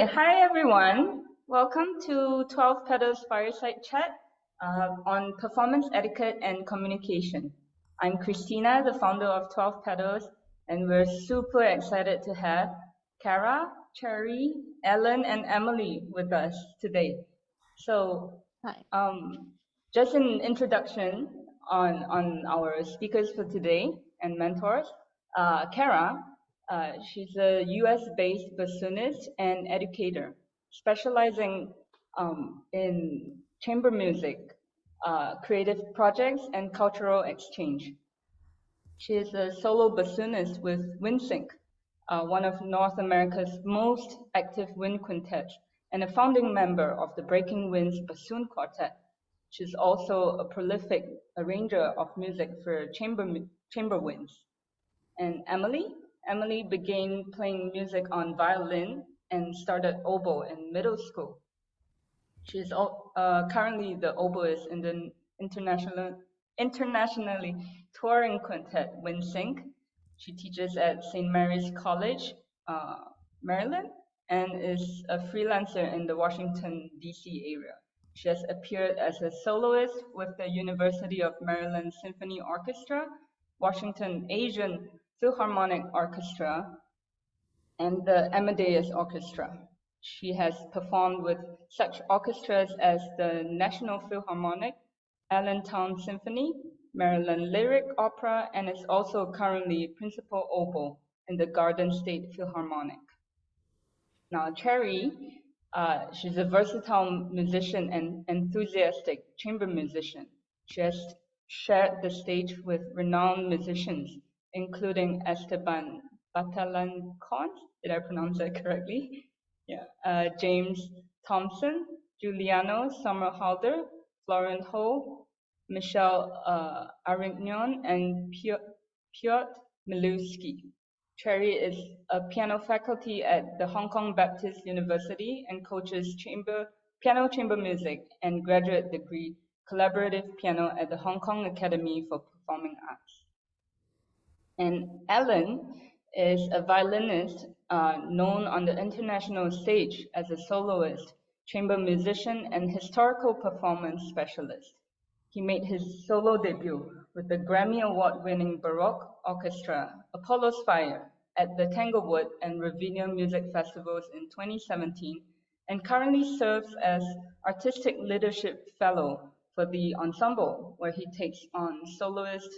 Hi everyone, welcome to 12Petals Fireside Chat on performance etiquette and communication. I'm Christina, the founder of 12Petals, and we're super excited to have Kara, Cherry, Ellen, and Emily with us today. So, just an introduction on our speakers for today and mentors. Kara, she's a US-based bassoonist and educator, specializing in chamber music, creative projects, and cultural exchange. She is a solo bassoonist with WindSync, one of North America's most active wind quintets, and a founding member of the Breaking Winds Bassoon Quartet. She's also a prolific arranger of music for chamber winds. And Emily began playing music on violin and started oboe in middle school. She's currently the oboist in the internationally touring quintet WindSync. She teaches at St. Mary's College, Maryland, and is a freelancer in the Washington, D.C. area. She has appeared as a soloist with the University of Maryland Symphony Orchestra, Washington Asian Philharmonic Orchestra, and the Amadeus Orchestra. She has performed with such orchestras as the National Philharmonic, Allentown Symphony, Maryland Lyric Opera, and is also currently principal oboe in the Garden State Philharmonic. Now, Cherry, she's a versatile musician and enthusiastic chamber musician. She has shared the stage with renowned musicians, including Esteban Batalancon, did I pronounce that correctly? Yeah. James Thompson, Giuliano Sommerhalder, Florent Ho, Michel Arignon, and Piotr Milewski. Cherry is a piano faculty at the Hong Kong Baptist University and coaches piano chamber music and graduate degree collaborative piano at the Hong Kong Academy for Performing Arts. And Ellen is a violinist known on the international stage as a soloist, chamber musician, and historical performance specialist. He made his solo debut with the Grammy Award-winning Baroque Orchestra, Apollo's Fire, at the Tanglewood and Ravinia Music Festivals in 2017, and currently serves as Artistic Leadership Fellow for the Ensemble, where he takes on soloist,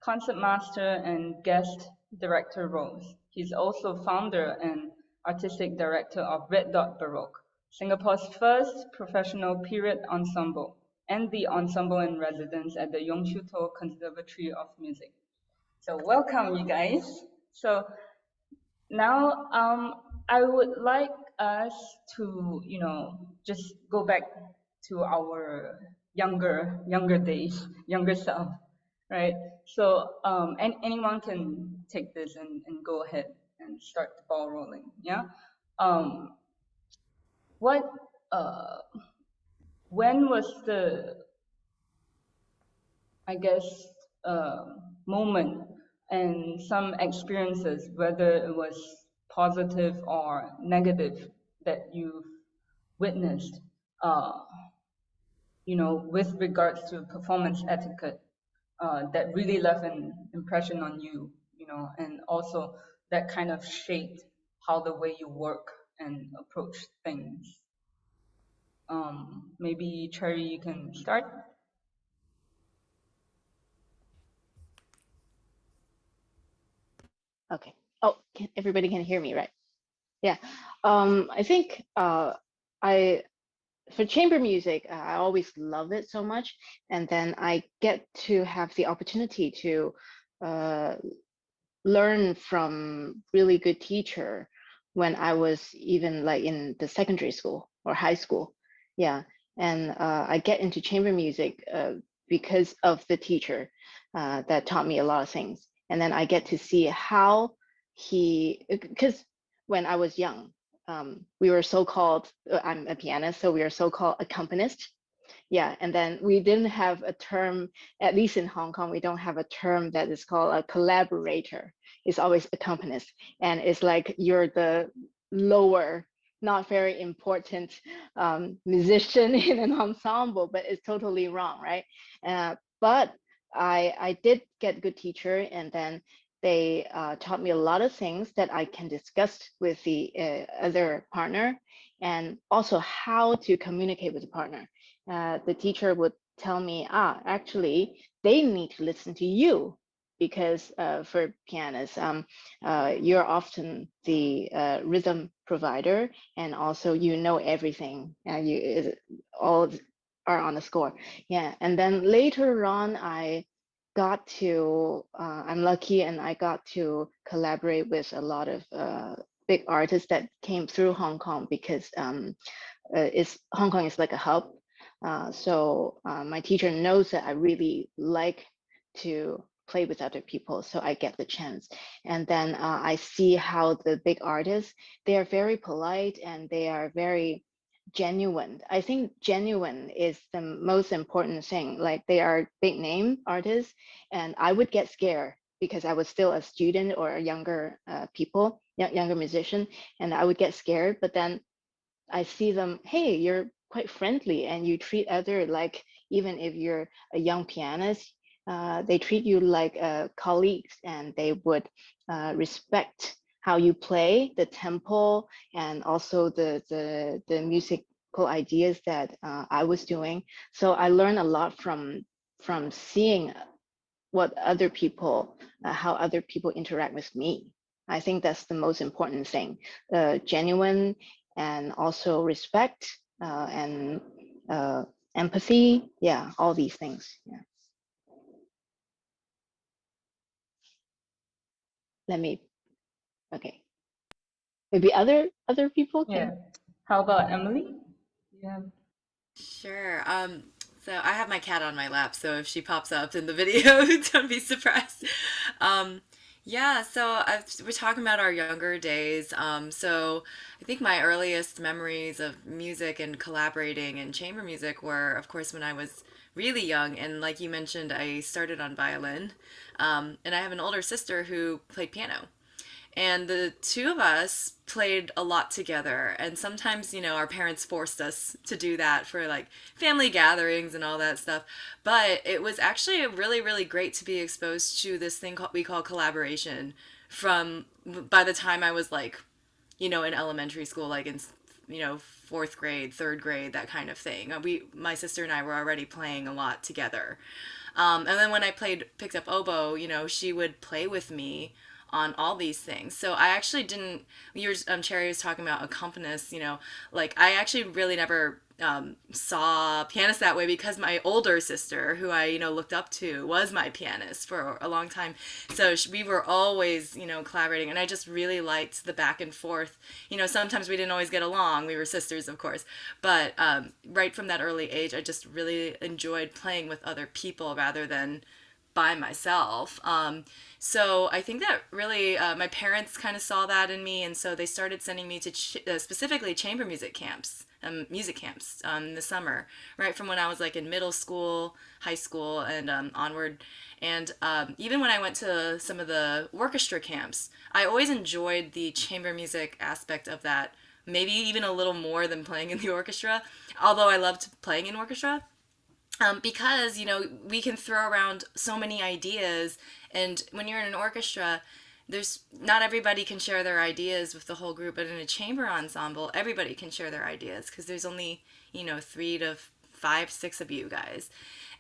concertmaster, and guest director roles. He's also founder and artistic director of Red Dot Baroque, Singapore's first professional period ensemble, and the ensemble in residence at the Yong Shu To Conservatory of Music. So welcome, you guys. So now I would like us to, just go back to our younger days, younger self, right? So anyone can take this and go ahead and start the ball rolling, yeah? When was the, I guess, moment and some experiences, whether it was positive or negative, that you've witnessed, with regards to performance etiquette, that really left an impression on you, and also that kind of shaped how the way you work and approach things. Maybe Cherry, you can start. Okay. Oh, everybody can hear me, right? Yeah. I think for chamber music, I always love it so much, and then I get to have the opportunity to learn from really good teacher when I was even like in the secondary school or high school. Yeah, and I get into chamber music because of the teacher that taught me a lot of things. And then I get to see how because when I was young, we were so-called, I'm a pianist, so we are so-called accompanist. Yeah, and then we didn't have a term, at least in Hong Kong, we don't have a term that is called a collaborator. It's always accompanist. And it's like you're the lower not very important musician in an ensemble, but it's totally wrong, right? But I did get good teacher, and then they taught me a lot of things that I can discuss with the other partner, and also how to communicate with the partner. The teacher would tell me, actually, they need to listen to you because for pianists, you're often the rhythm provider, and also you know everything. All are on the score. Yeah, and then later on, I'm lucky, and I got to collaborate with a lot of big artists that came through Hong Kong, because Hong Kong is like a hub. So my teacher knows that I really like to play with other people, so I get the chance. And then I see how the big artists, they are very polite and they are very genuine. I think genuine is the most important thing. Like, they are big name artists, and I would get scared because I was still a student or a younger younger musician, and I would get scared. But then I see them, hey, you're quite friendly and you treat other like, even if you're a young pianist, they treat you like colleagues, and they would respect how you play, the tempo, and also the musical ideas that I was doing. So I learned a lot from seeing what other people, how other people interact with me. I think that's the most important thing, genuine, and also respect, and empathy. Yeah, all these things. Yeah. Let me, okay. Maybe other people Yeah. can. How about Emily? Yeah. Sure. So I have my cat on my lap, so if she pops up in the video, don't be surprised. Um, yeah, we're talking about our younger days. So I think my earliest memories of music and collaborating in chamber music were, of course, when I was really young. And like you mentioned, I started on violin. And I have an older sister who played piano. And the two of us played a lot together, and sometimes, our parents forced us to do that for like family gatherings and all that stuff. But it was actually really really great to be exposed to this thing we call collaboration from by the time I was like, in elementary school, like in, fourth grade, third grade, that kind of thing. My sister and I were already playing a lot together. And then when I picked up oboe, she would play with me on all these things. So I actually didn't. Cherry was talking about accompanists. Like, I actually really never saw pianists that way, because my older sister, who I looked up to, was my pianist for a long time. So we were always collaborating, and I just really liked the back and forth. Sometimes we didn't always get along. We were sisters, of course, but right from that early age, I just really enjoyed playing with other people rather than by myself. So I think that really my parents kind of saw that in me, and so they started sending me to specifically chamber music camps in the summer, right from when I was like in middle school, high school, and onward. And even when I went to some of the orchestra camps, I always enjoyed the chamber music aspect of that, maybe even a little more than playing in the orchestra, although I loved playing in orchestra. Because we can throw around so many ideas, and when you're in an orchestra, there's not everybody can share their ideas with the whole group, but in a chamber ensemble, everybody can share their ideas, because there's only 3 to 5, 6 of you guys,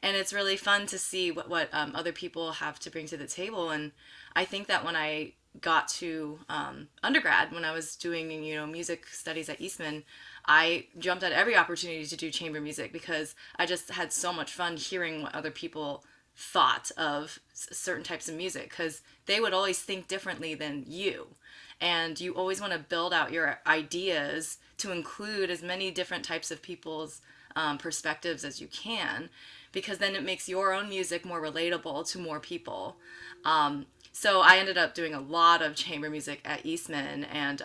and it's really fun to see what other people have to bring to the table. And I think that when I got to undergrad, when I was doing music studies at Eastman, I jumped at every opportunity to do chamber music, because I just had so much fun hearing what other people thought of certain types of music, because they would always think differently than you, and you always want to build out your ideas to include as many different types of people's perspectives as you can, because then it makes your own music more relatable to more people. So I ended up doing a lot of chamber music at Eastman, and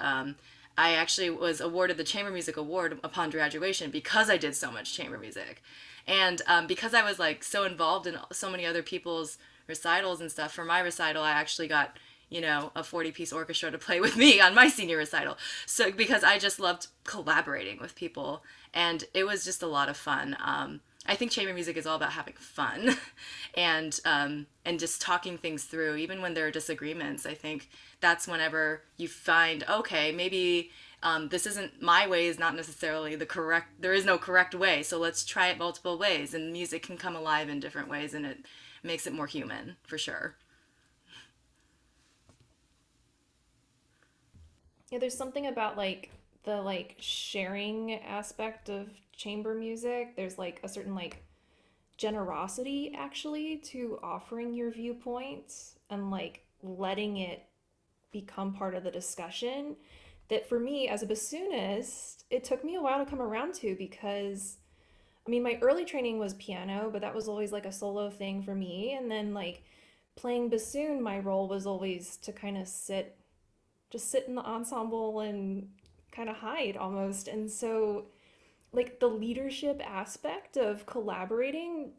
I actually was awarded the Chamber Music Award upon graduation because I did so much chamber music. And because I was like so involved in so many other people's recitals and stuff, for my recital I actually got a 40-piece orchestra to play with me on my senior recital. So because I just loved collaborating with people, and it was just a lot of fun. I think chamber music is all about having fun, and just talking things through, even when there are disagreements. I think that's whenever you find, okay, maybe this isn't my way, is not necessarily the correct. There is no correct way, so let's try it multiple ways, and music can come alive in different ways, and it makes it more human for sure. Yeah, there's something about like the like sharing aspect of chamber music. There's like a certain like generosity actually to offering your viewpoints and like letting it become part of the discussion that for me as a bassoonist, it took me a while to come around to because I mean, my early training was piano, but that was always like a solo thing for me. And then like playing bassoon, my role was always to kind of just sit in the ensemble and kind of hide almost. And so like the leadership aspect of collaborating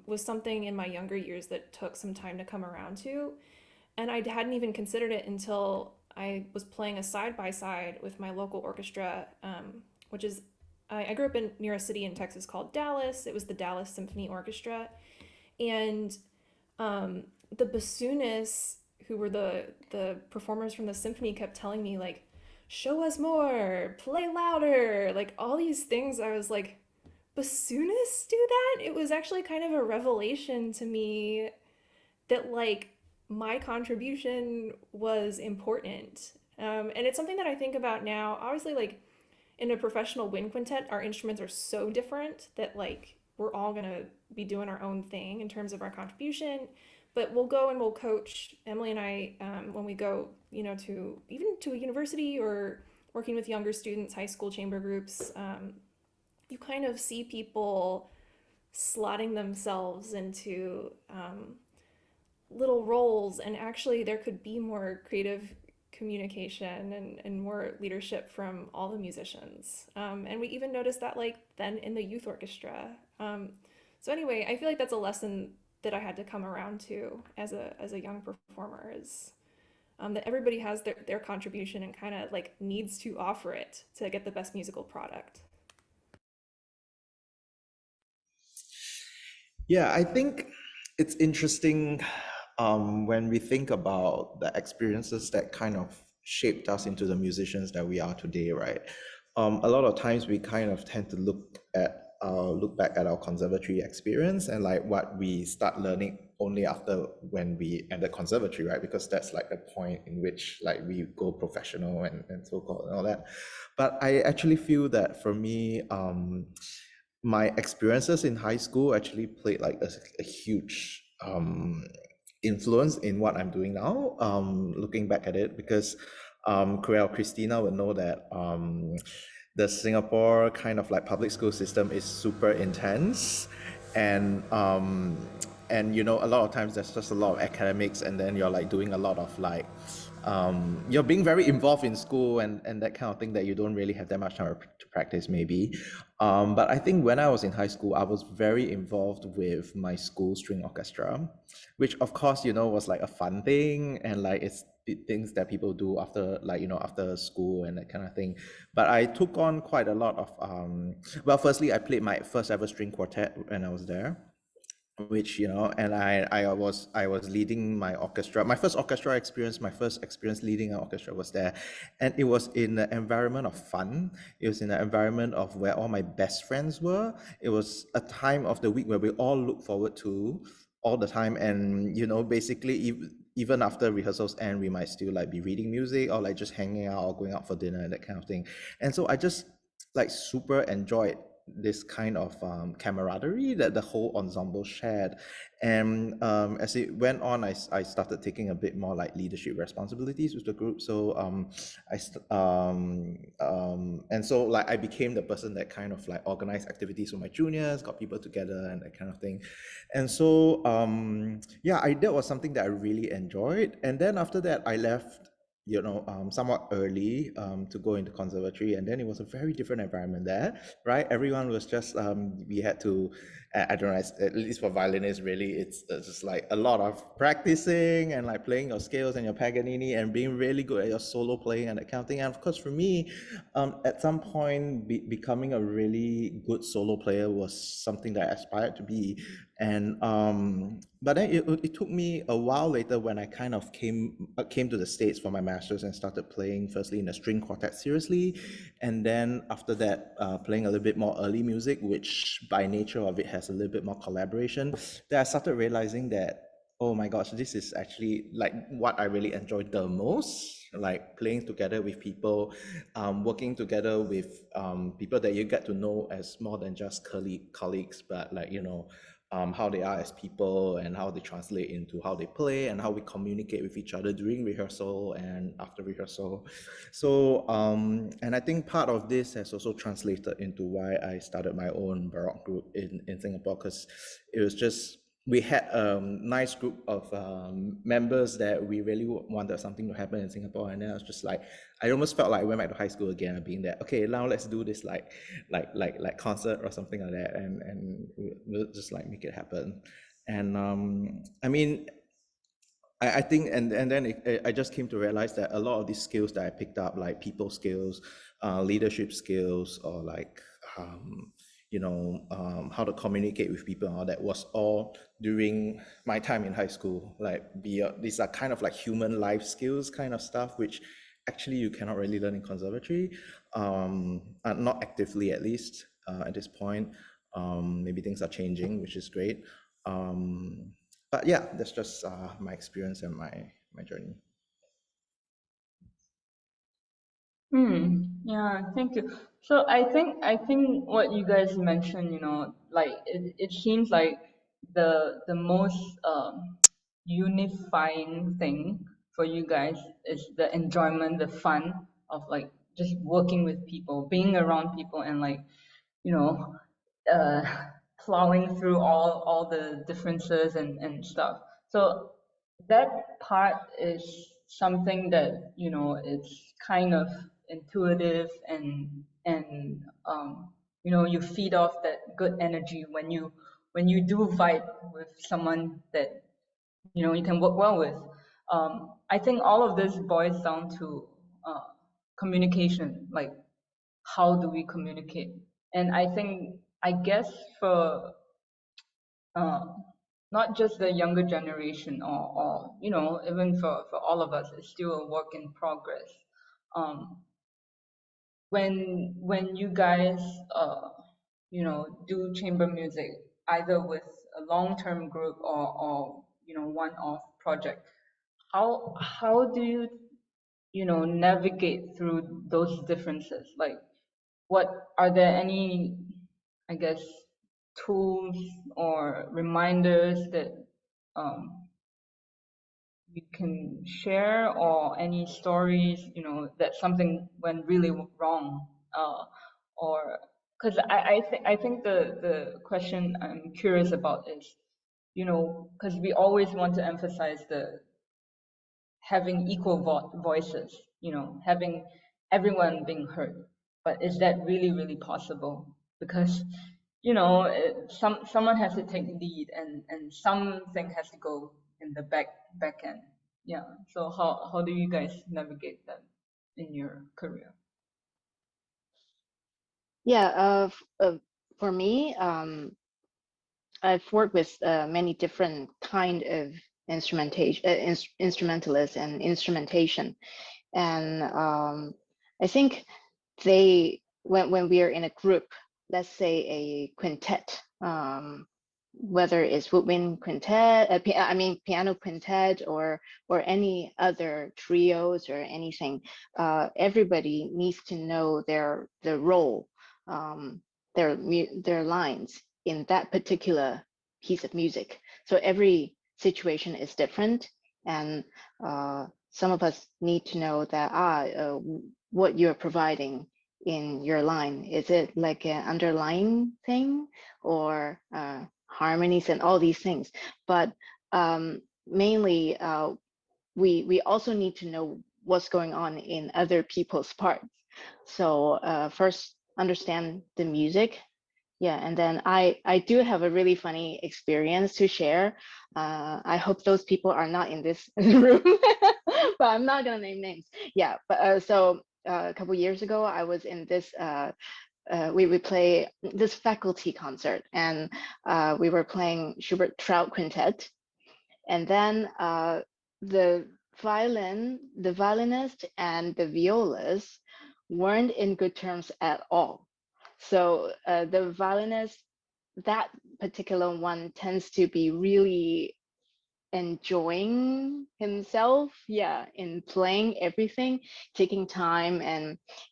was something in my younger years that took some time to come around to. And I hadn't even considered it until I was playing a side by side with my local orchestra, which is I grew up in near a city in Texas called Dallas. It was the Dallas Symphony Orchestra, and um, the bassoonists who were the performers from the symphony kept telling me like, "Show us more, play louder," like all these things. I was like, "Bassoonists do that?" It was actually kind of a revelation to me that like my contribution was important. And it's something that I think about now. Obviously, like in a professional wind quintet, our instruments are so different that like we're all gonna be doing our own thing in terms of our contribution. But we'll go and we'll coach Emily and I when we go, to even to a university or working with younger students, high school chamber groups. You kind of see people slotting themselves into little roles, and actually there could be more creative communication and more leadership from all the musicians, and we even noticed that like then in the youth orchestra. So anyway, I feel like that's a lesson that I had to come around to as a young performer is that everybody has their contribution and kind of like needs to offer it to get the best musical product. Yeah, I think it's interesting when we think about the experiences that kind of shaped us into the musicians that we are today, right? A lot of times we kind of tend to look back at our conservatory experience and like what we start learning only after when we end the conservatory, right? Because that's like the point in which like we go professional and so forth and all that. But I actually feel that for me, my experiences in high school actually played like a huge influence in what I'm doing now, looking back at it, because Christina would know that the Singapore kind of like public school system is super intense, and a lot of times there's just a lot of academics, and then you're like doing a lot of like you're being very involved in school and that kind of thing that you don't really have that much time to practice maybe. But I think when I was in high school, I was very involved with my school string orchestra, which of course, was like a fun thing, and like it's things that people do after like, after school and that kind of thing. But I took on quite a lot of, well, firstly, I played my first ever string quartet when I was there, which and I was leading my orchestra, my first orchestra experience, my first experience leading an orchestra was there, and it was in an environment of fun. It was in an environment of where all my best friends were. It was a time of the week where we all look forward to all the time, and basically even after rehearsals end, we might still like be reading music or like just hanging out or going out for dinner and that kind of thing. And so I just like super enjoyed this kind of camaraderie that the whole ensemble shared. And as it went on, I started taking a bit more like leadership responsibilities with the group. So and so like I became the person that kind of like organized activities for my juniors, got people together and that kind of thing. And so yeah, that was something that I really enjoyed. And then after that, I left somewhat early to go into conservatory, and then it was a very different environment there, right? Everyone was just we had to, I don't know, at least for violinists, really, it's just like a lot of practicing and like playing your scales and your Paganini and being really good at your solo playing and that kind of thing. And of course, for me, at some point, becoming a really good solo player was something that I aspired to be. And but then it took me a while later when I kind of came to the States for my master's and started playing firstly in a string quartet seriously, and then after that playing a little bit more early music, which by nature of it has a little bit more collaboration. Then I started realizing that, oh my gosh, this is actually like what I really enjoyed the most, like playing together with people, working together with people that you get to know as more than just colleagues, but like, how they are as people and how they translate into how they play and how we communicate with each other during rehearsal and after rehearsal. So, and I think part of this has also translated into why I started my own Baroque group in Singapore, because it was just, we had a nice group of members that we really wanted something to happen in Singapore. And then I was just like, I almost felt like I went back to high school again, being that, okay, now let's do this like concert or something like that, and we'll just like make it happen. And I mean, I think, and then I just came to realize that a lot of these skills that I picked up, like people skills, leadership skills, or like how to communicate with people and all that, was all during my time in high school. Like these are kind of like human life skills kind of stuff, which actually you cannot really learn in conservatory, not actively at least at this point. Maybe things are changing, which is great. But yeah, that's just my experience and my journey. Yeah, thank you. So I think what you guys mentioned, like it seems like the most unifying thing for you guys is the enjoyment, the fun of like just working with people, being around people, and like, you know, uh, plowing through all the differences and stuff. So that part is something that, it's kind of intuitive, and you feed off that good energy when you do vibe with someone that you can work well with. I think all of this boils down to communication, like how do we communicate? And I guess for uh, not just the younger generation, or even for all of us, it's still a work in progress. Um, when you guys do chamber music, either with a long-term group or one-off project, how do you navigate through those differences? Like, what are there any, I guess, tools or reminders that um, you can share, or any stories, that something went really wrong, or because I think the question I'm curious about is, because we always want to emphasize the having equal voices, having everyone being heard. But is that really, really possible? Because, someone has to take lead, and something has to go in the back end. Yeah. So how do you guys navigate that in your career? Yeah, for me, I've worked with many different kind of instrumentalists and instrumentation, and I think when we are in a group, let's say a quintet, whether it's woodwind quintet, piano quintet, or any other trios or anything, everybody needs to know their role, their lines in that particular piece of music. So every situation is different, and some of us need to know that what you're providing in your line, is it like an underlying thing, or harmonies and all these things. But mainly we also need to know what's going on in other people's parts. So first understand the music. Yeah, and then I do have a really funny experience to share. I hope those people are not in this room, but I'm not gonna name names. Yeah, but so a couple years ago, I was in this. We would play this faculty concert, and we were playing Schubert Trout Quintet, and then the the violinist and the violist weren't in good terms at all. So the violinist, that particular one tends to be really enjoying himself, yeah, in playing everything, taking time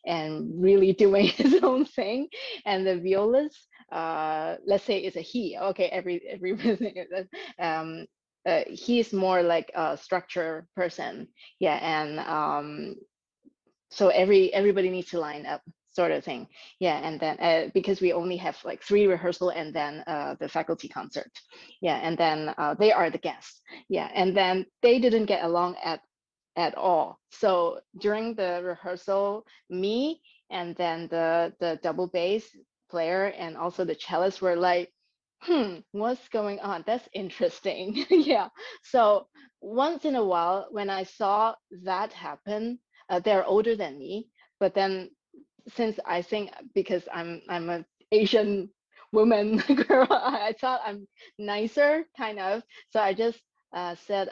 and really doing his own thing. And the violist, let's say it's a he, okay, everything he's more like a structure person, yeah, and so everybody needs to line up, sort of thing, yeah. And then because we only have like 3 rehearsal and then the faculty concert, yeah, and then they are the guests, yeah, and then they didn't get along at all. So during the rehearsal, me and then the double bass player and also the cellist were like, what's going on? That's interesting. Yeah. So once in a while, when I saw that happen, they're older than me, but then since I think because I'm a Asian woman girl, I thought I'm nicer, kind of. So I just said,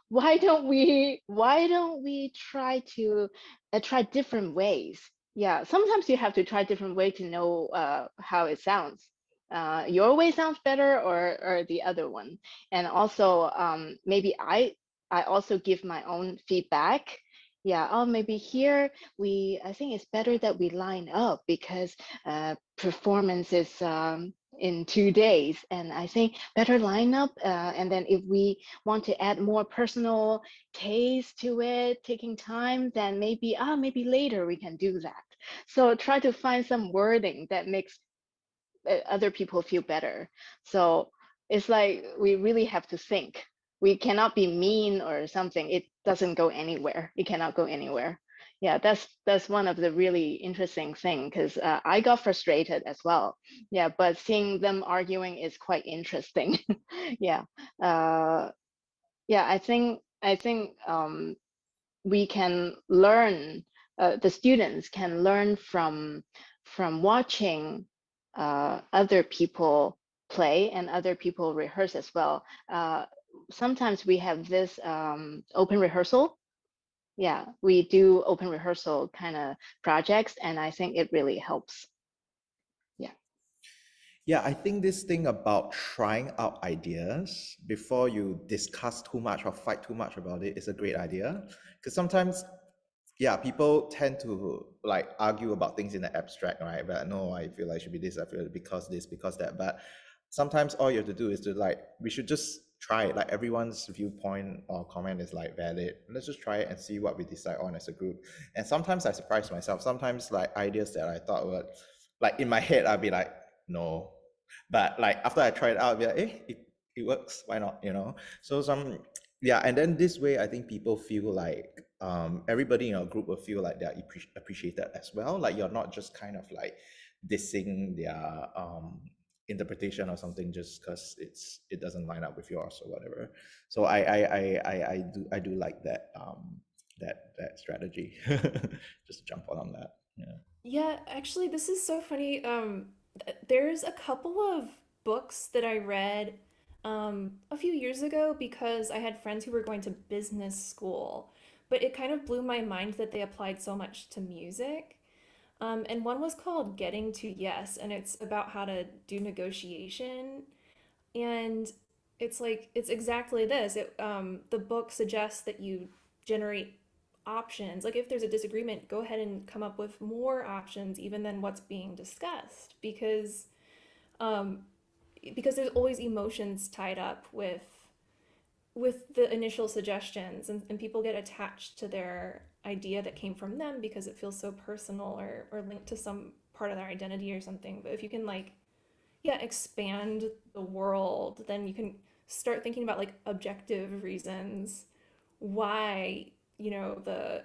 why don't we try to try different ways? Yeah, sometimes you have to try different way to know how it sounds. Your way sounds better, or the other one. And also maybe I also give my own feedback. Yeah, oh, maybe here I think it's better that we line up because performance is in 2 days, and I think better lineup. And then if we want to add more personal taste to it, taking time, then maybe later we can do that. So try to find some wording that makes other people feel better. So it's like we really have to think. We cannot be mean or something. It doesn't go anywhere. It cannot go anywhere. Yeah, that's one of the really interesting thing, because I got frustrated as well. Yeah, but seeing them arguing is quite interesting. Yeah, yeah. I think we can learn. The students can learn from watching other people play and other people rehearse as well. Sometimes we have this open rehearsal. Yeah, we do open rehearsal kind of projects, and I think it really helps. Yeah. Yeah, I think this thing about trying out ideas before you discuss too much or fight too much about it is a great idea. Because sometimes, yeah, people tend to like argue about things in the abstract, right? But no, I feel like it should be this, I feel because this, because that. But sometimes all you have to do is to like, we should just try it. Like everyone's viewpoint or comment is like valid. Let's just try it and see what we decide on as a group. And sometimes I surprise myself. Sometimes like ideas that I thought were like in my head, I'd be like, no. But like after I try it out, I'd be like, it works. Why not? You know? So yeah, and then this way, I think people feel like everybody in your group will feel like they're appreciated as well. Like you're not just kind of like dissing their interpretation or something just because it doesn't line up with yours or whatever. So I do like that that strategy. Just to jump on that. Yeah. Yeah, actually, this is so funny. There's a couple of books that I read a few years ago because I had friends who were going to business school, but it kind of blew my mind that they applied so much to music. And one was called Getting to Yes, and it's about how to do negotiation. And it's like, it's exactly this. The book suggests that you generate options. Like if there's a disagreement, go ahead and come up with more options even than what's being discussed, um, because there's always emotions tied up with the initial suggestions, and people get attached to their idea that came from them because it feels so personal or linked to some part of their identity or something. But if you can like, yeah, expand the world, then you can start thinking about like objective reasons why, the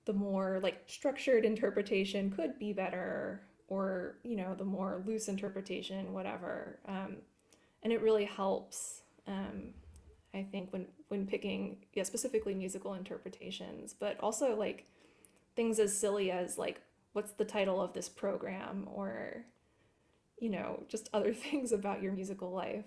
the more like structured interpretation could be better, or you know, the more loose interpretation, whatever. And it really helps, I think, when picking, yeah, specifically musical interpretations, but also like things as silly as like, what's the title of this program, or you know, just other things about your musical life.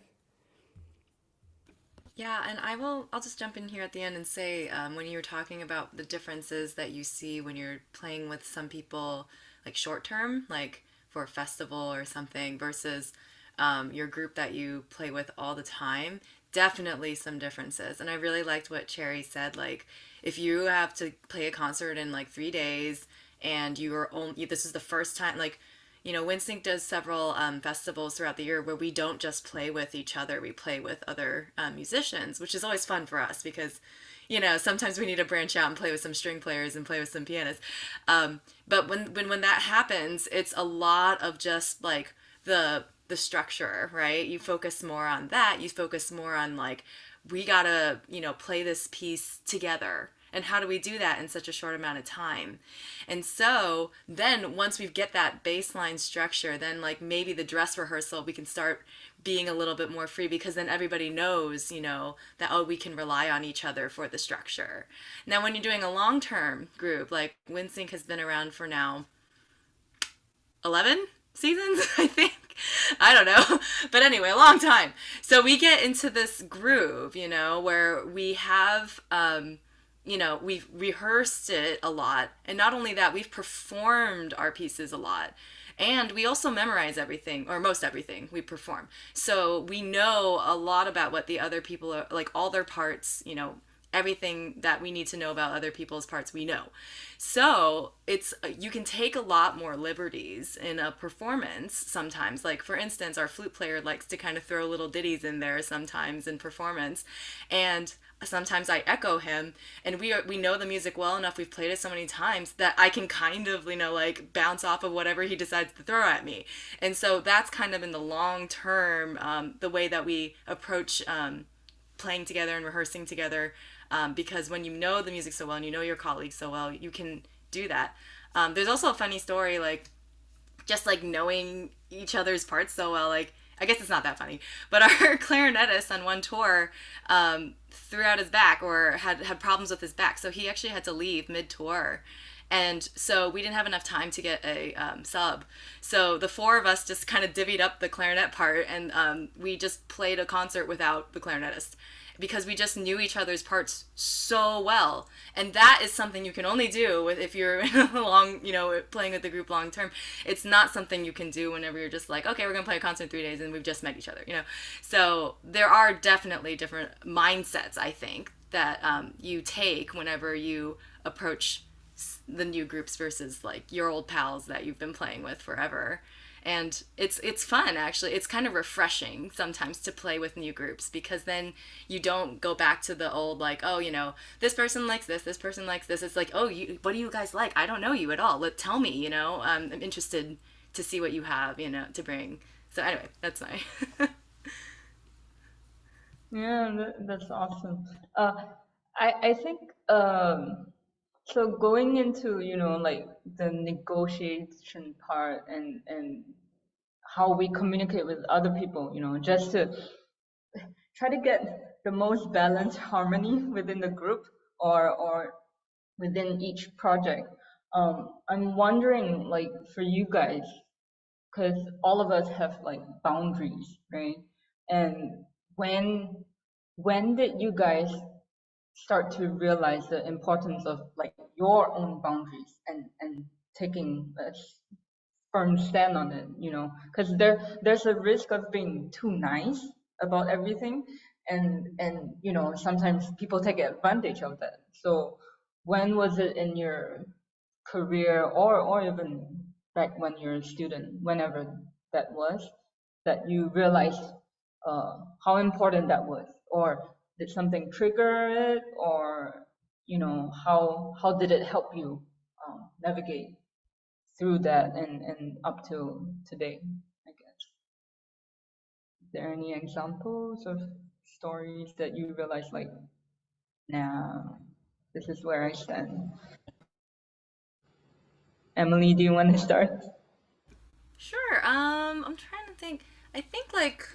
Yeah, and I'll just jump in here at the end and say, when you were talking about the differences that you see when you're playing with some people, like short term, like for a festival or something, versus your group that you play with all the time, definitely some differences. And I really liked what Cherry said, like if you have to play a concert in like 3 days and you are only, this is the first time, like, you know, WindSync does several festivals throughout the year where we don't just play with each other, we play with other musicians, which is always fun for us because, you know, sometimes we need to branch out and play with some string players and play with some pianists. But when that happens, it's a lot of just like the structure, right? You focus more on that. You focus more on like, we gotta, you know, play this piece together. And how do we do that in such a short amount of time? And so then once we get that baseline structure, then like maybe the dress rehearsal, we can start being a little bit more free because then everybody knows, you know, that, oh, we can rely on each other for the structure. Now, when you're doing a long-term group, like WindSync has been around for now 11 seasons, I think. I don't know. But anyway, a long time. So we get into this groove, you know, where we have, you know, we've rehearsed it a lot. And not only that, we've performed our pieces a lot. And we also memorize everything, or most everything we perform. So we know a lot about what the other people are, like all their parts, you know, everything that we need to know about other people's parts we know. So it's, you can take a lot more liberties in a performance sometimes. Like for instance, our flute player likes to kind of throw little ditties in there sometimes in performance, and sometimes I echo him, and we know the music well enough, we've played it so many times that I can kind of, you know, like bounce off of whatever he decides to throw at me. And so that's kind of in the long term, the way that we approach playing together and rehearsing together, because when you know the music so well and you know your colleagues so well, you can do that. There's also a funny story, like just like knowing each other's parts so well, like I guess it's not that funny, but our clarinetist on one tour threw out his back, or had problems with his back, so he actually had to leave mid-tour. And so we didn't have enough time to get a sub. So the four of us just kind of divvied up the clarinet part, and we just played a concert without the clarinetist because we just knew each other's parts so well. And that is something you can only do with, if you're in a long, you know, playing with the group long term. It's not something you can do whenever you're just like, okay, we're gonna play a concert in 3 days and we've just met each other, you know. So there are definitely different mindsets, I think, that you take whenever you approach the new groups versus like your old pals that you've been playing with forever. And it's fun, actually. It's kind of refreshing sometimes to play with new groups, because then you don't go back to the old, like, oh, you know, this person likes this person likes this. It's like, oh, what do you guys like? I don't know you at all. Tell me, you know. I'm interested to see what you have, you know, to bring. So anyway, that's my Yeah, that's awesome. I think so going into, you know, like the negotiation part and how we communicate with other people, you know, just to try to get the most balanced harmony within the group, or within each project. I'm wondering, like, for you guys, because all of us have like boundaries, right? And when when did you guys start to realize the importance of like your own boundaries and taking a firm stand on it, you know, because there's a risk of being too nice about everything, and you know, sometimes people take advantage of that. So when was it in your career, or even back when you're a student, whenever that was, that you realized how important that was? Or did something trigger it? Or you know, how did it help you navigate through that and up till today, I guess? Is there any examples of stories that you realize like, nah, this is where I stand? Emily, do you want to start? Sure. I'm trying to think. I think like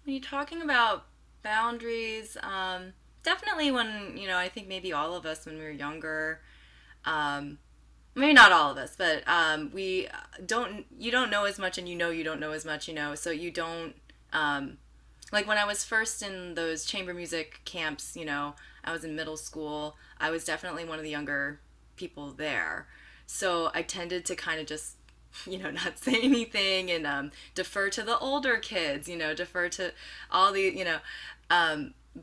when you're talking about boundaries, definitely when, I think maybe all of us when we were younger, um, maybe not all of us, but you don't know as much, and you don't know as much, so you don't, like when I was first in those chamber music camps, I was in middle school, I was definitely one of the younger people there. So I tended to kind of just, not say anything and defer to the older kids, defer to all the,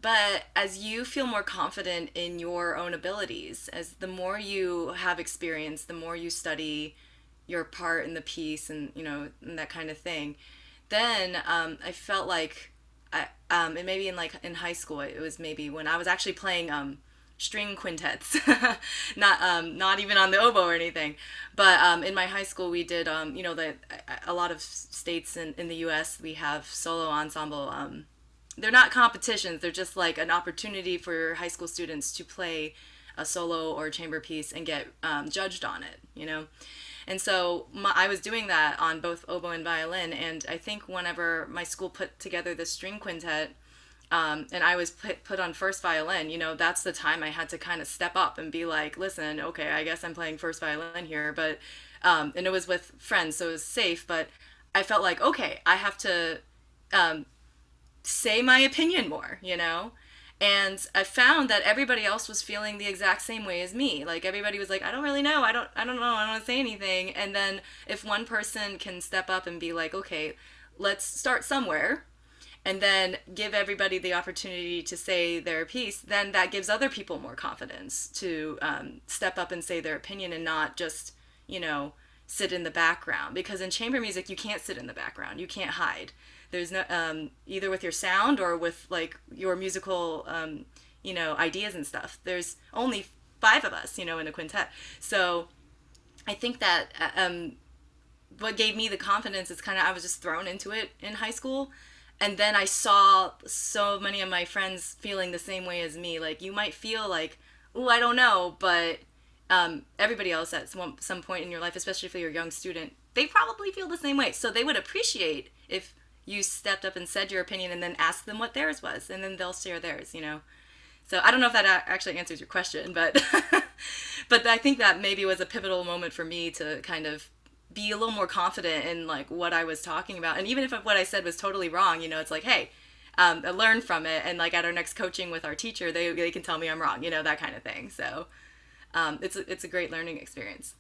but as you feel more confident in your own abilities, as the more you have experience, the more you study your part in the piece and that kind of thing, then I felt like and maybe in high school, it was maybe when I was actually playing string quintets, not even on the oboe or anything, but in my high school we did a lot of states in the U.S. we have solo ensemble. They're not competitions; they're just like an opportunity for high school students to play a solo or chamber piece and get judged on it. And so I was doing that on both oboe and violin. And I think whenever my school put together the string quintet, and I was put on first violin, that's the time I had to kind of step up and be like, listen, okay, I guess I'm playing first violin here. But, and it was with friends, so it was safe. But I felt like, okay, I have to say my opinion more, And I found that everybody else was feeling the exact same way as me. Like everybody was like, I don't really know. I don't know. I don't want to say anything. And then if one person can step up and be like, okay, let's start somewhere, and then give everybody the opportunity to say their piece, then that gives other people more confidence to step up and say their opinion and not just, sit in the background. Because in chamber music, you can't sit in the background. You can't hide. There's no either with your sound or with like your musical ideas and stuff. There's only 5 of us in a quintet. So I think that what gave me the confidence is kind of I was just thrown into it in high school, and then I saw so many of my friends feeling the same way as me. Like you might feel like, oh, I don't know, but everybody else at some point in your life, especially if you're a young student, they probably feel the same way. So they would appreciate if you stepped up and said your opinion and then asked them what theirs was, and then they'll share theirs, So I don't know if that actually answers your question, but but I think that maybe was a pivotal moment for me to kind of be a little more confident in like what I was talking about. And even if what I said was totally wrong, it's like, hey, I learned from it, and like at our next coaching with our teacher, they can tell me I'm wrong, that kind of thing. So it's a great learning experience.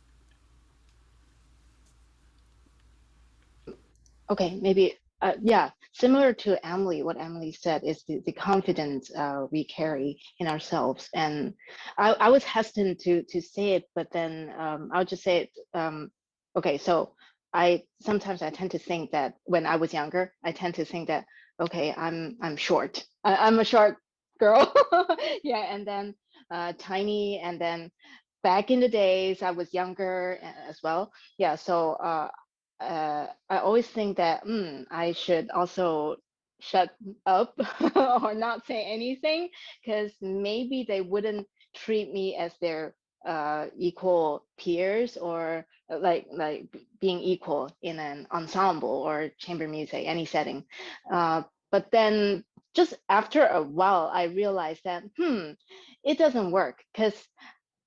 Okay, maybe, yeah, similar to Emily, what Emily said is the confidence we carry in ourselves. And I was hesitant to say it, but then I'll just say it. Okay, so sometimes I tend to think that when I was younger, I tend to think that, okay, I'm short. I'm a short girl. Yeah, and then tiny, and then back in the days, I was younger as well. Yeah, so I always think that I should also shut up or not say anything, because maybe they wouldn't treat me as their equal peers, or being equal in an ensemble or chamber music, any setting. But then just after a while, I realized that it doesn't work, because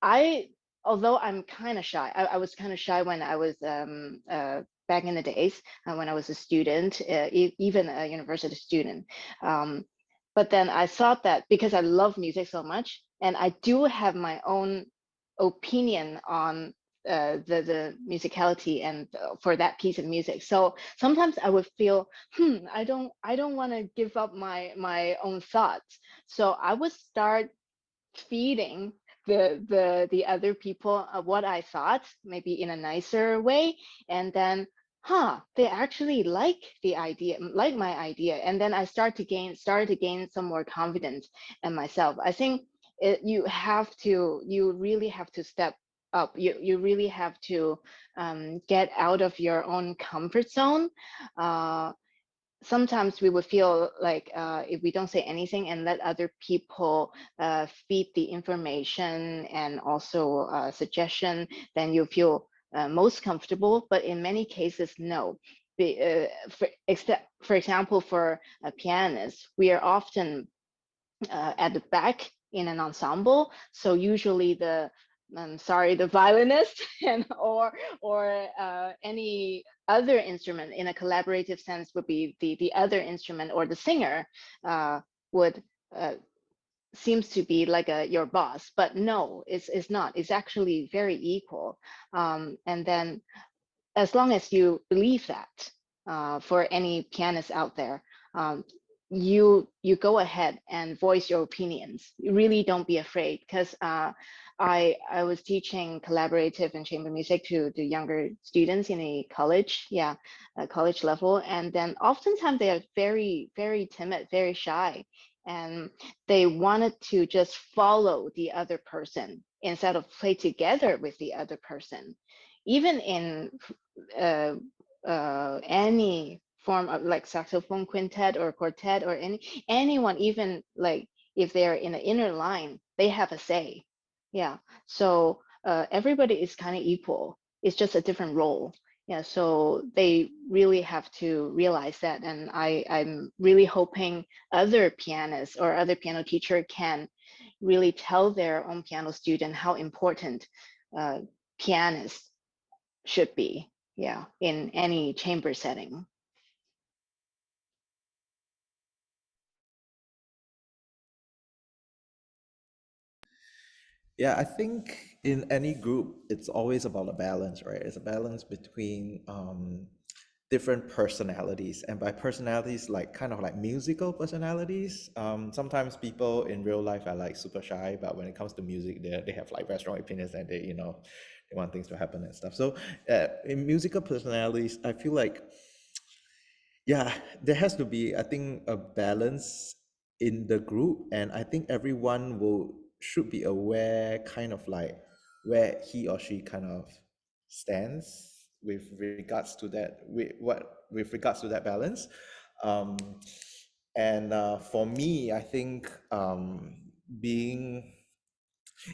although I'm kind of shy, I was kind of shy when I was back in the days, when I was a student, even a university student. But then I thought that because I love music so much, and I do have my own opinion on the musicality and for that piece of music. So sometimes I would feel, I don't want to give up my own thoughts. So I would start feeding the other people what I thought, maybe in a nicer way, and then they actually like the idea, like my idea, and then I started to gain some more confidence in myself. I think you really have to step up. You really have to get out of your own comfort zone. Sometimes we would feel like if we don't say anything and let other people feed the information and also suggestion, then you feel most comfortable, but in many cases, no. For example, for a pianist, we are often at the back in an ensemble. So usually the violinist and or any other instrument in a collaborative sense would be the other instrument, or the singer would seems to be like your boss, but no, it's not. It's actually very equal. And then as long as you believe that, for any pianists out there, you go ahead and voice your opinions. You really don't be afraid, because I was teaching collaborative and chamber music to the younger students in a college, college level, and then oftentimes they are very, very timid, very shy, and they wanted to just follow the other person instead of play together with the other person. Even in any form of like saxophone quintet or quartet, or anyone, even like if they're in the inner line, they have a say. Yeah, so everybody is kind of equal. It's just a different role. Yeah, so they really have to realize that, and I'm really hoping other pianists or other piano teacher can really tell their own piano student how important pianists should be, in any chamber setting. Yeah, I think in any group, it's always about a balance, right? It's a balance between different personalities, and by personalities, like kind of like musical personalities. Sometimes people in real life are like super shy, but when it comes to music, they have like very strong opinions, and they want things to happen and stuff. So in musical personalities, I feel like, yeah, there has to be, I think, a balance in the group, and I think everyone will should be aware kind of like where he or she kind of stands with regards to that, with regards to that balance. um and for me, I think, being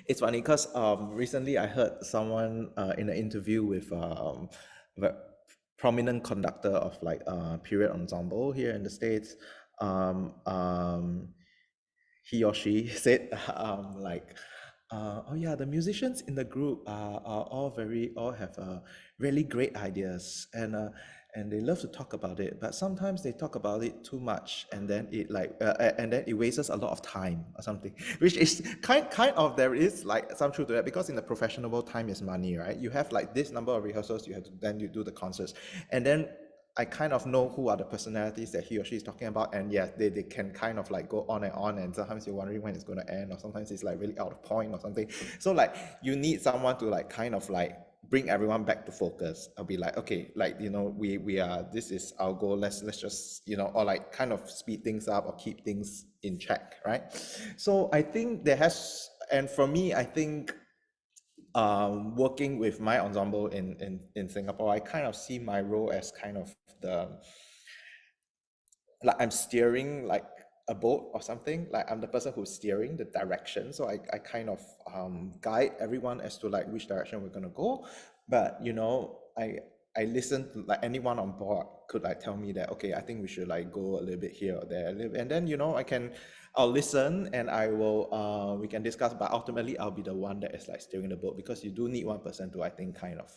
it's funny because recently I heard someone in an interview with a prominent conductor of like period ensemble here in the States. Um, um, he or she said, like, oh yeah, the musicians in the group are all have really great ideas, and they love to talk about it, but sometimes they talk about it too much, and then and then it wastes a lot of time or something, which is kind of, there is like some truth to that, because in the professional, time is money, right? You have like this number of rehearsals, you have to, then you do the concerts, and then I kind of know who are the personalities that he or she is talking about, and yeah, they can kind of like go on, and sometimes you're wondering when it's going to end, or sometimes it's like really out of point or something. So like you need someone to like kind of like bring everyone back to focus. I'll be like, okay, like, we are, this is our goal, let's just, or like kind of speed things up or keep things in check, right? So I think there has, and for me, I think, working with my ensemble in Singapore, I kind of see my role as kind of like I'm steering like a boat or something. Like I'm the person who's steering the direction. So I kind of guide everyone as to like which direction we're gonna go. But I listen to like anyone on board could like tell me that, okay, I think we should like go a little bit here or there, and then I'll listen, and I will we can discuss, but ultimately I'll be the one that is like steering the boat, because you do need one person to, I think, kind of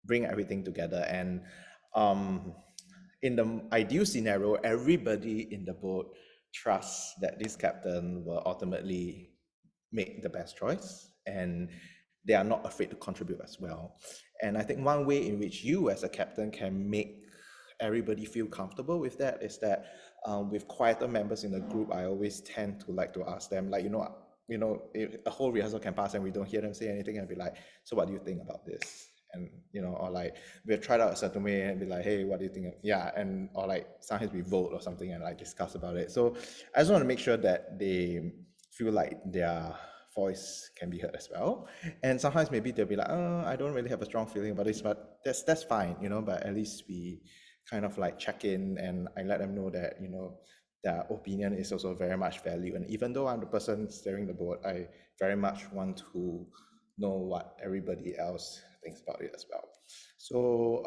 bring everything together. And um in the ideal scenario, everybody in the boat trusts that this captain will ultimately make the best choice, and they are not afraid to contribute as well. And I think one way in which you as a captain can make everybody feel comfortable with that is that, with quieter members in the group, I always tend to like to ask them, like, if a whole rehearsal can pass and we don't hear them say anything, and be like, so what do you think about this? And or like we've tried out a certain way and be like, hey, what do you think? Yeah. And or like sometimes we vote or something and like discuss about it. So I just want to make sure that they feel like their voice can be heard as well. And sometimes maybe they'll be like, oh, I don't really have a strong feeling about this, but that's fine, but at least we kind of like check in, and I let them know that, their opinion is also very much valued. And even though I'm the person steering the boat, I very much want to know what everybody else things about it as well. So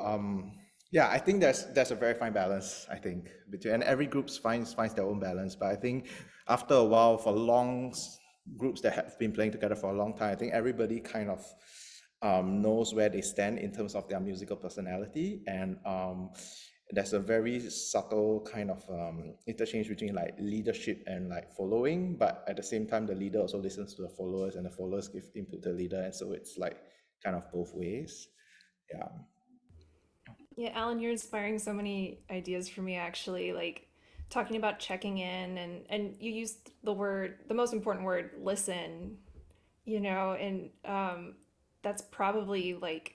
yeah, I think there's a very fine balance, I think, between, and every group finds their own balance. But I think after a while, for groups that have been playing together for a long time, I think everybody kind of knows where they stand in terms of their musical personality, and there's a very subtle kind of interchange between like leadership and like following, but at the same time the leader also listens to the followers and the followers give input to the leader, and so it's like kind of both ways. Yeah. Yeah, Alan, you're inspiring so many ideas for me actually, like talking about checking in and you used the most important word, listen, and that's probably like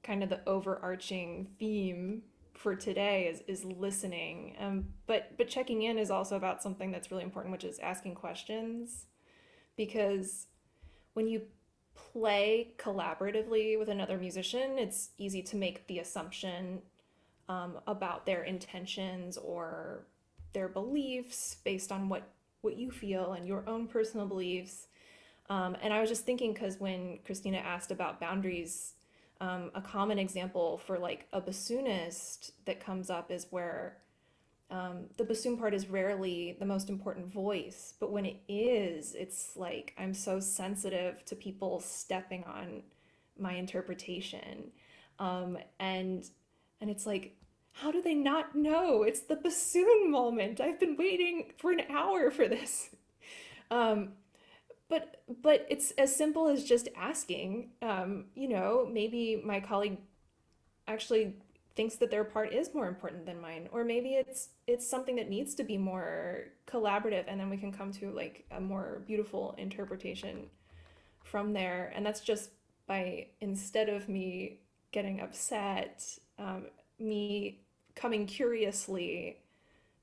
kind of the overarching theme for today is listening. But checking in is also about something that's really important, which is asking questions, because when you play collaboratively with another musician, it's easy to make the assumption about their intentions or their beliefs based on what you feel and your own personal beliefs. And I was just thinking, because when Christina asked about boundaries, a common example for like a bassoonist that comes up is where the bassoon part is rarely the most important voice, but when it is, it's like I'm so sensitive to people stepping on my interpretation, and it's like, how do they not know? It's the bassoon moment. I've been waiting for an hour for this. Um, but it's as simple as just asking. Maybe my colleague actually thinks that their part is more important than mine, or maybe it's something that needs to be more collaborative, and then we can come to like a more beautiful interpretation from there. And that's just by, instead of me getting upset, me coming curiously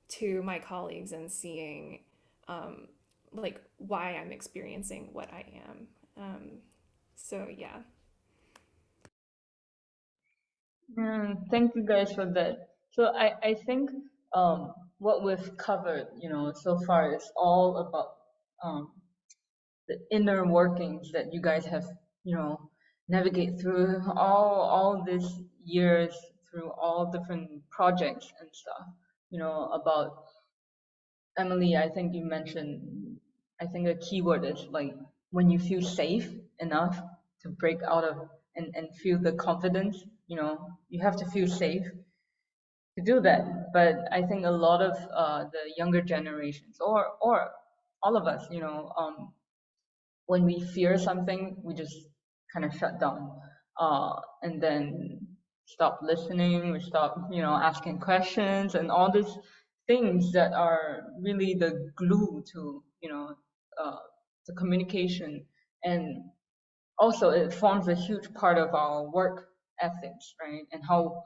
to my colleagues and seeing like why I'm experiencing what I am. So yeah. Thank you guys for that. So I think what we've covered, so far is all about the inner workings that you guys have, navigate through all these years, through all different projects and stuff. About Emily, I think you mentioned, I think a key word is like when you feel safe enough to break out of and feel the confidence, you have to feel safe to do that. But I think a lot of the younger generations or all of us, when we fear something, we just kind of shut down, and then stop listening. We stop, asking questions and all these things that are really the glue to, the communication. And also, it forms a huge part of our work ethics, right? And how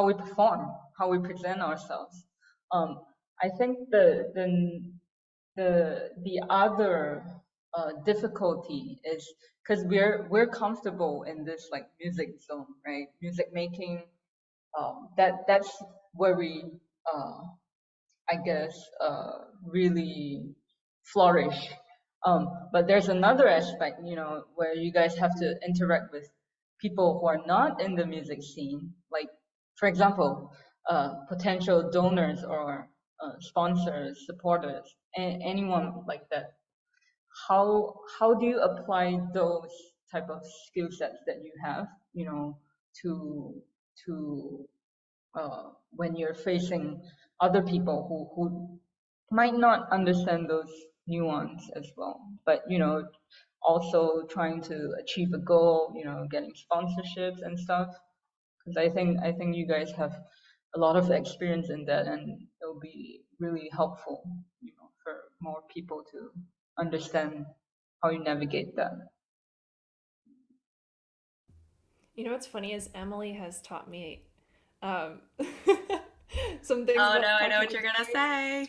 we perform, how we present ourselves. I think the other difficulty is because we're comfortable in this like music zone, right? Music making, that's where we I guess really flourish. But there's another aspect, where you guys have to interact with people who are not in the music scene, like for example, potential donors or sponsors, supporters, anyone like that. How do you apply those type of skill sets that you have, to to when you're facing other people who might not understand those nuance as well, but also trying to achieve a goal, getting sponsorships and stuff. Because I think you guys have a lot of experience in that, and it'll be really helpful, for more people to understand how you navigate that. What's funny is Emily has taught me um, some things Oh about no, I how know what to you're gonna say.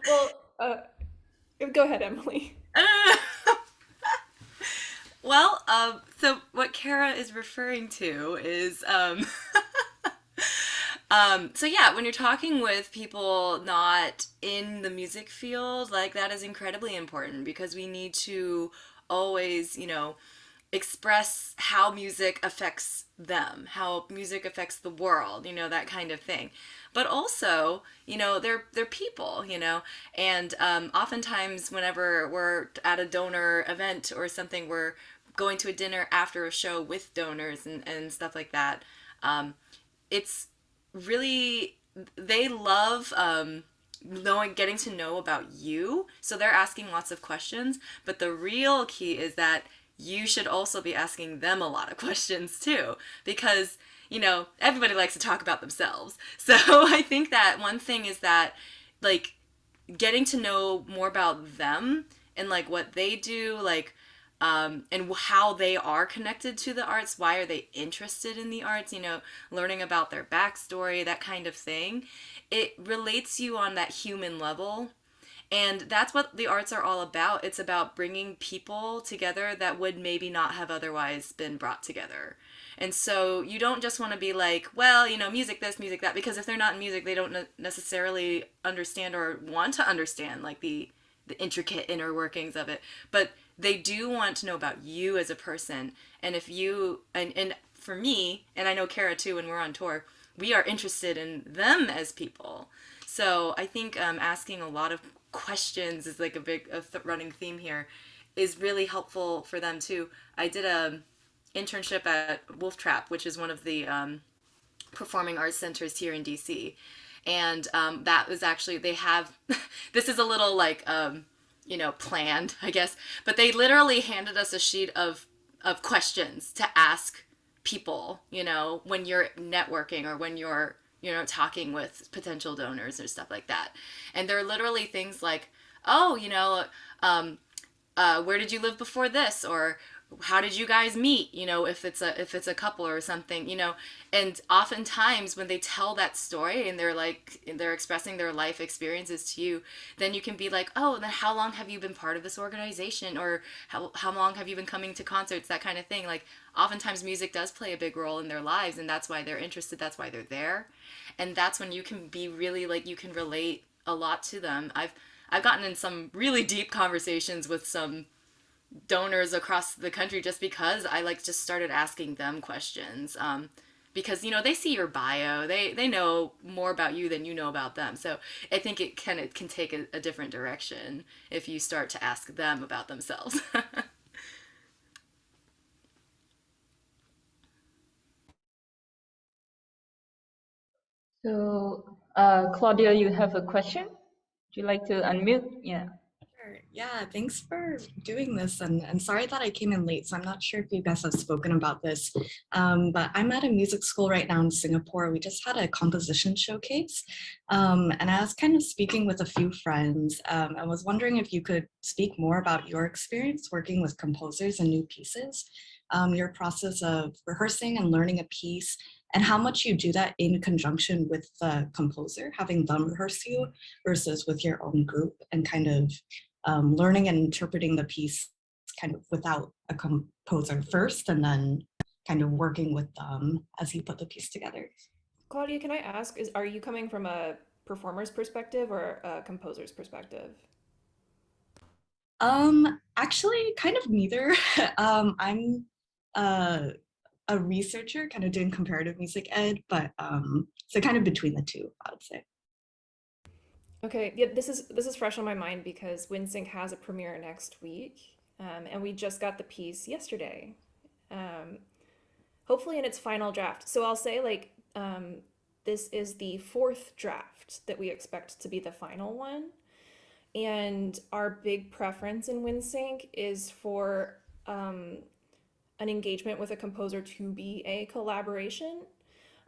well, go ahead, Emily. Well, so what Kara is referring to is, so yeah, when you're talking with people not in the music field, like that is incredibly important because we need to always, express how music affects them, how music affects the world, that kind of thing. But also, they're people, and oftentimes whenever we're at a donor event or something, we're going to a dinner after a show with donors and stuff like that. It's really, they love getting to know about you. So they're asking lots of questions, but the real key is that you should also be asking them a lot of questions too, because everybody likes to talk about themselves. So I think that one thing is that, like, getting to know more about them and like what they do, like, and how they are connected to the arts, why are they interested in the arts, learning about their backstory, that kind of thing. It relates you on that human level. And that's what the arts are all about. It's about bringing people together that would maybe not have otherwise been brought together. And so you don't just want to be like, well, music this, music that, because if they're not in music, they don't necessarily understand or want to understand like the intricate inner workings of it. But they do want to know about you as a person. And if you, and for me, and I know Kara too, when we're on tour, we are interested in them as people. So I think asking a lot of questions is like a big running theme here, is really helpful for them too. I did a internship at Wolf Trap, which is one of the performing arts centers here in DC, and that was actually, they have this is a little like planned, I guess, but they literally handed us a sheet of questions to ask people, when you're networking or when you're talking with potential donors or stuff like that. And there are literally things like, oh, where did you live before this? Or how did you guys meet? If it's a couple or something, and oftentimes when they tell that story and they're expressing their life experiences to you, then you can be like, oh, then how long have you been part of this organization? Or how long have you been coming to concerts? That kind of thing. Like, oftentimes music does play a big role in their lives, and that's why they're interested. That's why they're there. And that's when you can be really, like, you can relate a lot to them. I've gotten in some really deep conversations with some donors across the country just because I just started asking them questions, because they see your bio, they know more about you than you know about them. So I think it can take a different direction if you start to ask them about themselves. So, Claudia, you have a question? Would you like to unmute? Yeah. Sure. Yeah, thanks for doing this. And sorry that I came in late, so I'm not sure if you guys have spoken about this. But I'm at a music school right now in Singapore. We just had a composition showcase. And I was kind of speaking with a few friends. I was wondering if you could speak more about your experience working with composers and new pieces, your process of rehearsing and learning a piece, and how much you do that in conjunction with the composer, having them rehearse you versus with your own group, and kind of learning and interpreting the piece kind of without a composer first, and then kind of working with them as you put the piece together. Claudia, can I ask, are you coming from a performer's perspective or a composer's perspective? Actually, kind of neither. I'm a researcher, kind of doing comparative music ed, but so kind of between the two, I would say. Okay, yeah, this is fresh on my mind because WindSync has a premiere next week, and we just got the piece yesterday, hopefully in its final draft. So I'll say, like, this is the fourth draft that we expect to be the final one, and our big preference in WindSync is for an engagement with a composer to be a collaboration.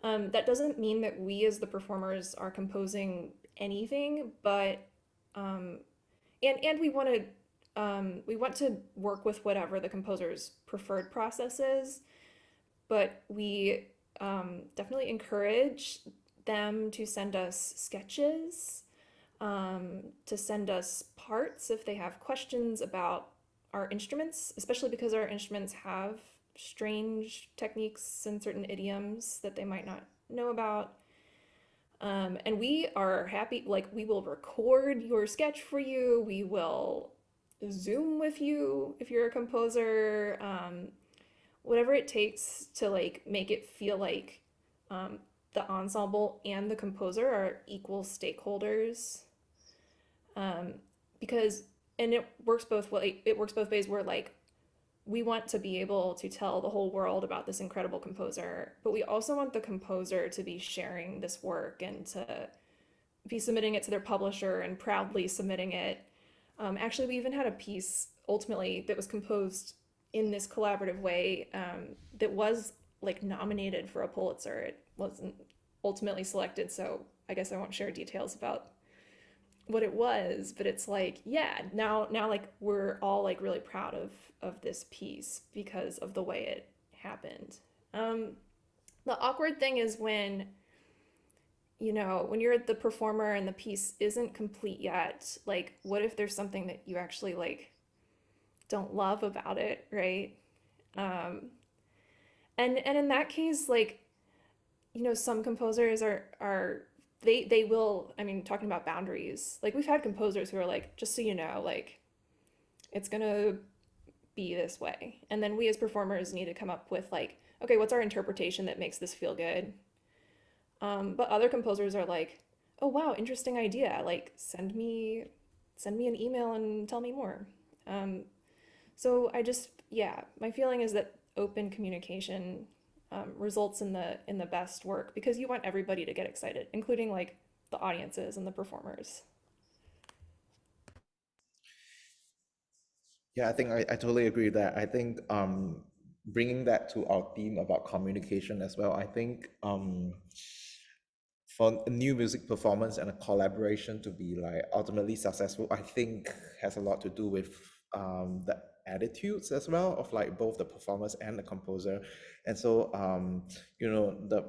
That doesn't mean that we as the performers are composing anything, but and we want to work with whatever the composer's preferred process is, but we definitely encourage them to send us sketches, to send us parts if they have questions about our instruments, especially because our instruments have strange techniques and certain idioms that they might not know about. And we are happy, like, we will record your sketch for you. We will Zoom with you if you're a composer. whatever it takes to like make it feel like um, the ensemble and the composer are equal stakeholders, um, because and it works both way. It works both ways. Where like we want to be able to tell the whole world about this incredible composer, but we also want the composer to be sharing this work and to be submitting it to their publisher and proudly submitting it. Actually, we even had a piece ultimately that was composed in this collaborative way, that was like nominated for a Pulitzer. It wasn't ultimately selected, so I guess I won't share details about what it was, but it's like, yeah, now like we're all like really proud of this piece because of the way it happened. Um, the awkward thing is when, when you're the performer and the piece isn't complete yet, like what if there's something that you actually like don't love about it, right? Um, and in that case, like, some composers are they will, I mean, talking about boundaries, like we've had composers who are like, just so you know, like it's gonna be this way. And then we as performers need to come up with like, okay, what's our interpretation that makes this feel good? But other composers are like, oh wow, interesting idea. Like send me an email and tell me more. Um, so yeah, my feeling is that open communication results in the best work because you want everybody to get excited, including like the audiences and the performers. Yeah, I think I totally agree with that. I think bringing that to our theme about communication as well, I think for a new music performance and a collaboration to be like ultimately successful, I think has a lot to do with the attitudes as well of like both the performers and the composer. And so you know the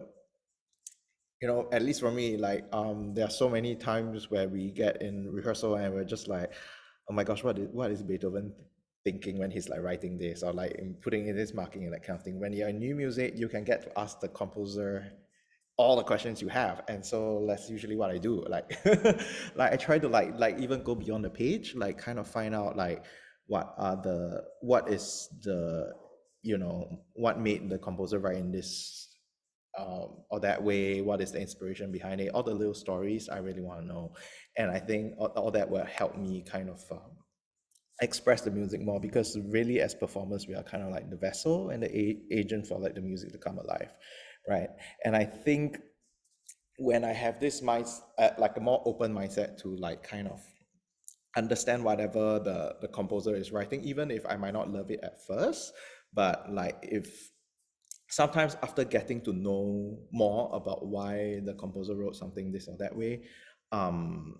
at least for me, like there are so many times where we get in rehearsal and we're just like, oh my gosh, what is Beethoven thinking when he's like writing this, or like putting in his marking and that kind of thing. When you're in new music, you can get to ask the composer all the questions you have, and so that's usually what I do. Like like I try to like even go beyond the page, like kind of find out like what is the what made the composer write in this or that way, what is the inspiration behind it, all the little stories I really want to know. And I think all that will help me kind of express the music more, because really as performers we are kind of like the vessel and the agent for like the music to come alive, right? And I think when I have this mind, like a more open mindset to like kind of understand whatever the composer is writing, even if I might not love it at first, but like if sometimes after getting to know more about why the composer wrote something this or that way, um,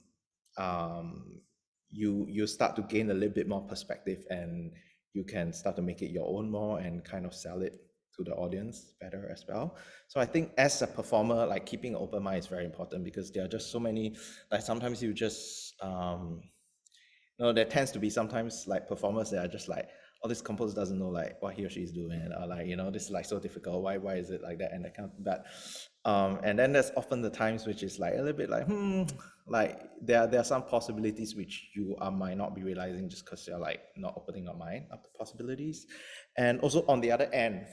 um, you start to gain a little bit more perspective, and you can start to make it your own more and kind of sell it to the audience better as well. So I think as a performer, like keeping an open mind is very important, because there are just so many, like sometimes you just there tends to be sometimes like performers that are just like, oh, this composer doesn't know like what he or she is doing, or like, this is like so difficult. Why is it like that? And that kind of that. And then there's often the times which is like a little bit like, like there are some possibilities which you might not be realizing just because you're like not opening your mind up to possibilities. And also on the other end,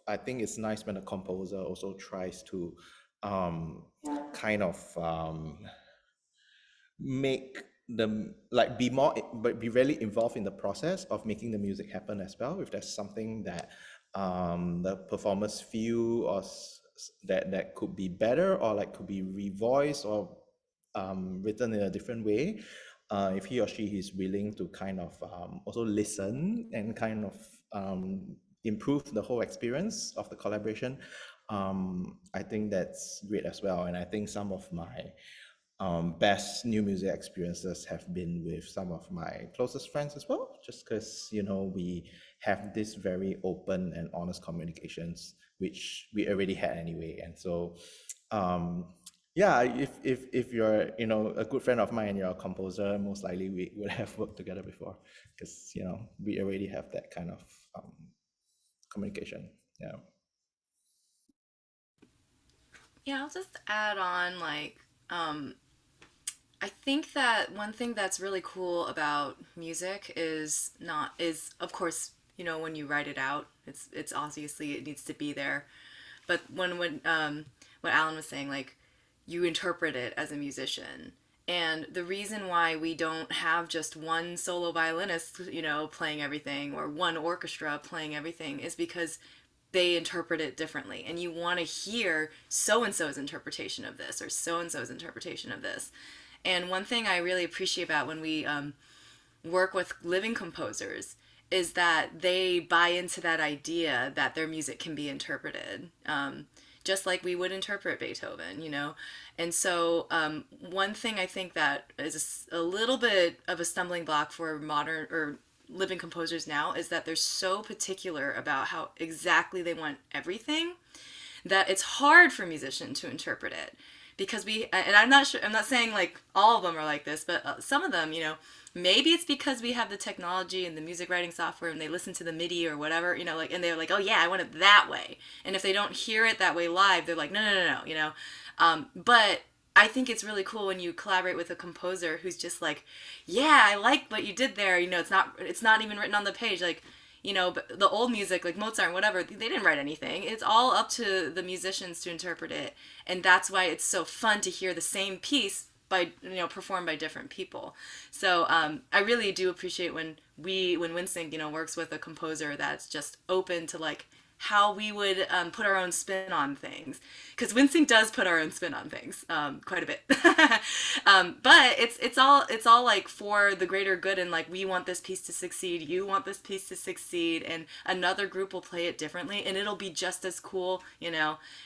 I think it's nice when the composer also tries to kind of make them like be more, but be really involved in the process of making the music happen as well. If there's something that the performers feel or that could be better, or like could be revoiced or written in a different way, if he or she is willing to kind of also listen and kind of improve the whole experience of the collaboration, I think that's great as well. And I think some of my best new music experiences have been with some of my closest friends as well, just because we have this very open and honest communications, which we already had anyway. And so yeah, if you're a good friend of mine and you're a composer, most likely we would have worked together before, because we already have that kind of communication. Yeah. Yeah, I'll just add on like I think that one thing that's really cool about music is not is of course, when you write it out, It's obviously it needs to be there. But when what Alan was saying, like you interpret it as a musician. And the reason why we don't have just one solo violinist, playing everything, or one orchestra playing everything, is because they interpret it differently. And you want to hear so-and-so's interpretation of this, or so-and-so's interpretation of this. And one thing I really appreciate about when we work with living composers is that they buy into that idea that their music can be interpreted. Just like we would interpret Beethoven, And so one thing I think that is a little bit of a stumbling block for modern or living composers now is that they're so particular about how exactly they want everything that it's hard for musicians to interpret it. Because and I'm not saying like all of them are like this, but some of them, maybe it's because we have the technology and the music writing software and they listen to the MIDI or whatever, and they're like, oh yeah, I want it that way. And if they don't hear it that way live, they're like, no. But I think it's really cool when you collaborate with a composer who's just like, yeah, I like what you did there. It's not even written on the page. Like, but the old music, like Mozart and whatever, they didn't write anything. It's all up to the musicians to interpret it. And that's why it's so fun to hear the same piece performed by different people. So I really do appreciate when WindSync, works with a composer that's just open to like how we would put our own spin on things, because WindSync does put our own spin on things quite a bit. But it's all like for the greater good, and like we want this piece to succeed, you want this piece to succeed, and another group will play it differently and it'll be just as cool,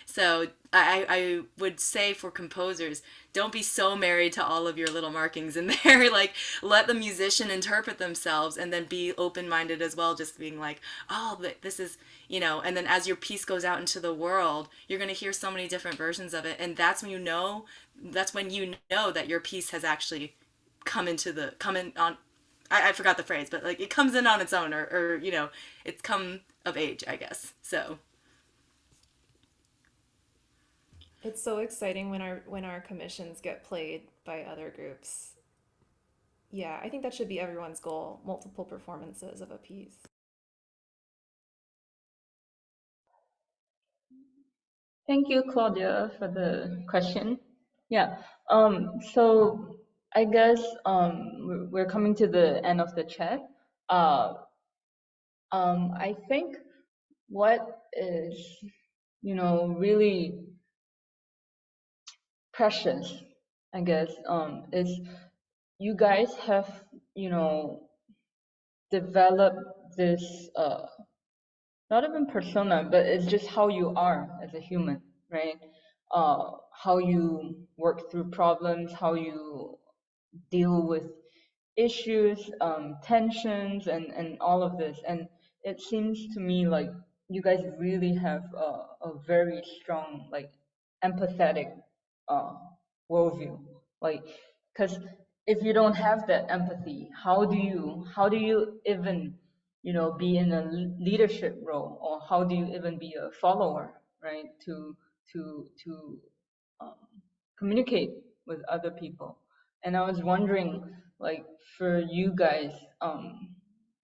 So I would say for composers, don't be so married to all of your little markings in there. Like, let the musician interpret themselves, and then be open-minded as well, just being like, oh, this is, and then as your piece goes out into the world, you're going to hear so many different versions of it. And that's when you know that your piece has actually I forgot the phrase, but like it comes in on its own, or it's come of age, I guess. So. It's so exciting when our commissions get played by other groups. Yeah, I think that should be everyone's goal, multiple performances of a piece. Thank you, Claudia, for the question. Yeah. So I guess we're coming to the end of the chat. I think what is, really precious, I guess, is you guys have, developed this not even persona, but it's just how you are as a human, right? How you work through problems, how you deal with issues, tensions, and all of this. And it seems to me like you guys really have a very strong, like, empathetic worldview. Like, because if you don't have that empathy, how do you even, be in a leadership role, or how do you even be a follower, right? To um, communicate with other people. And I was wondering, like, for you guys,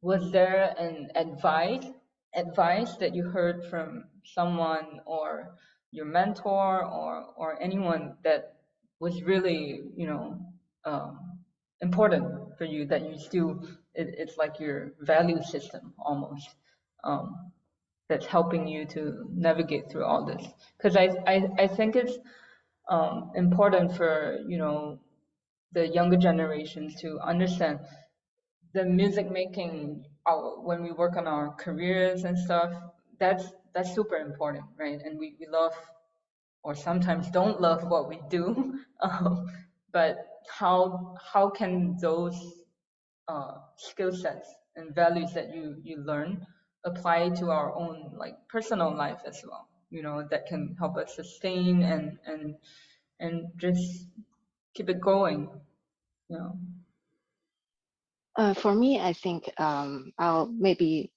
was there an advice that you heard from someone, or your mentor, or anyone that was really, important for you, that you still, it's like your value system almost, that's helping you to navigate through all this? Because I think it's important for, the younger generations to understand the music making, when we work on our careers and stuff. That's super important, right? And we love, or sometimes don't love, what we do. But how can those skill sets and values that you learn apply to our own, like, personal life as well, that can help us sustain and just keep it going, you know. For me, I think I'll maybe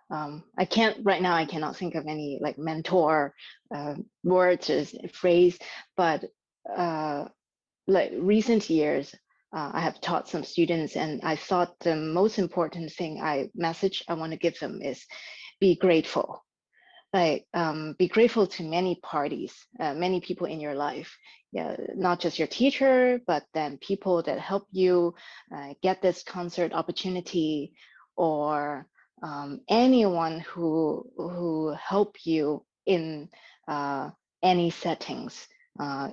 I can't right now. I cannot think of any like mentor words or phrase, but like recent years, I have taught some students, and I thought the most important thing message I want to give them is be grateful. Like be grateful to many parties, many people in your life. Yeah, not just your teacher, but then people that help you get this concert opportunity, or anyone who help you in any settings,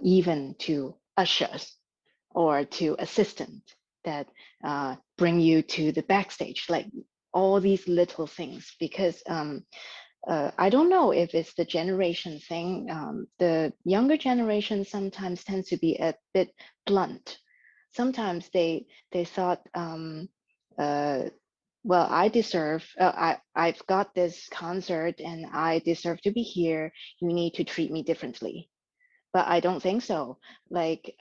even to ushers or to assistant that bring you to the backstage, like all these little things. Because I don't know if it's the generation thing. The younger generation sometimes tends to be a bit blunt. Sometimes they thought, well, I deserve. I've got this concert and I deserve to be here. You need to treat me differently. But I don't think so. Like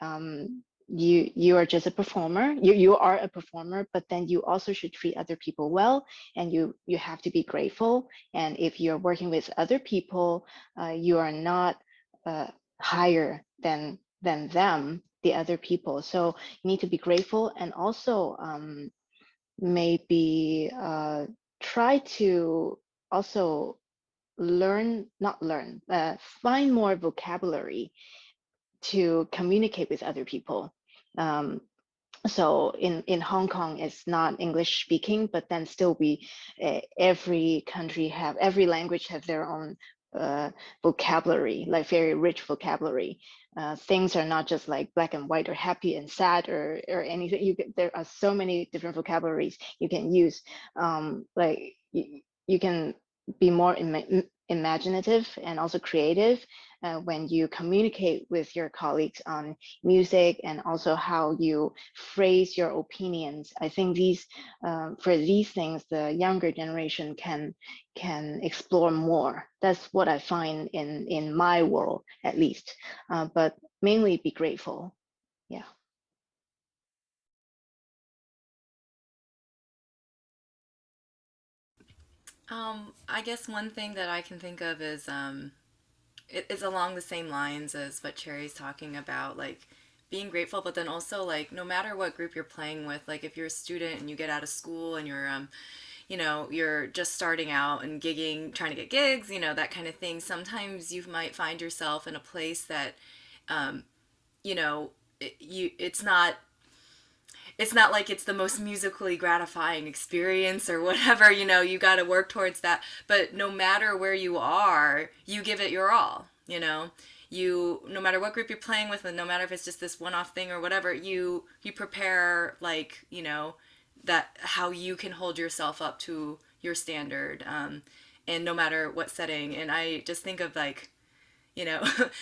you are just a performer. You are a performer, but then you also should treat other people well, and you have to be grateful. And if you're working with other people, you are not higher than them, the other people. So you need to be grateful, and also maybe try to also find more vocabulary to communicate with other people. So in Hong Kong, it's not English speaking, but then still every language have their own vocabulary, like very rich vocabulary. Things are not just like black and white or happy and sad or anything. There are so many different vocabularies you can use. Like you can be more imaginative and also creative when you communicate with your colleagues on music, and also how you phrase your opinions. I think for these things, the younger generation can explore more. That's what I find in my world, at least. But mainly be grateful. Yeah. I guess one thing that I can think of is it's along the same lines as what Cherry's talking about, like being grateful, but then also like no matter what group you're playing with, like if you're a student and you get out of school and you're you're just starting out and gigging, trying to get gigs, that kind of thing. Sometimes you might find yourself in a place that you know it's not like it's the most musically gratifying experience or whatever, you got to work towards that. But no matter where you are, you give it your all, no matter what group you're playing with, and no matter if it's just this one-off thing or whatever, you prepare, like, that how you can hold yourself up to your standard, and no matter what setting. And I just think of, like,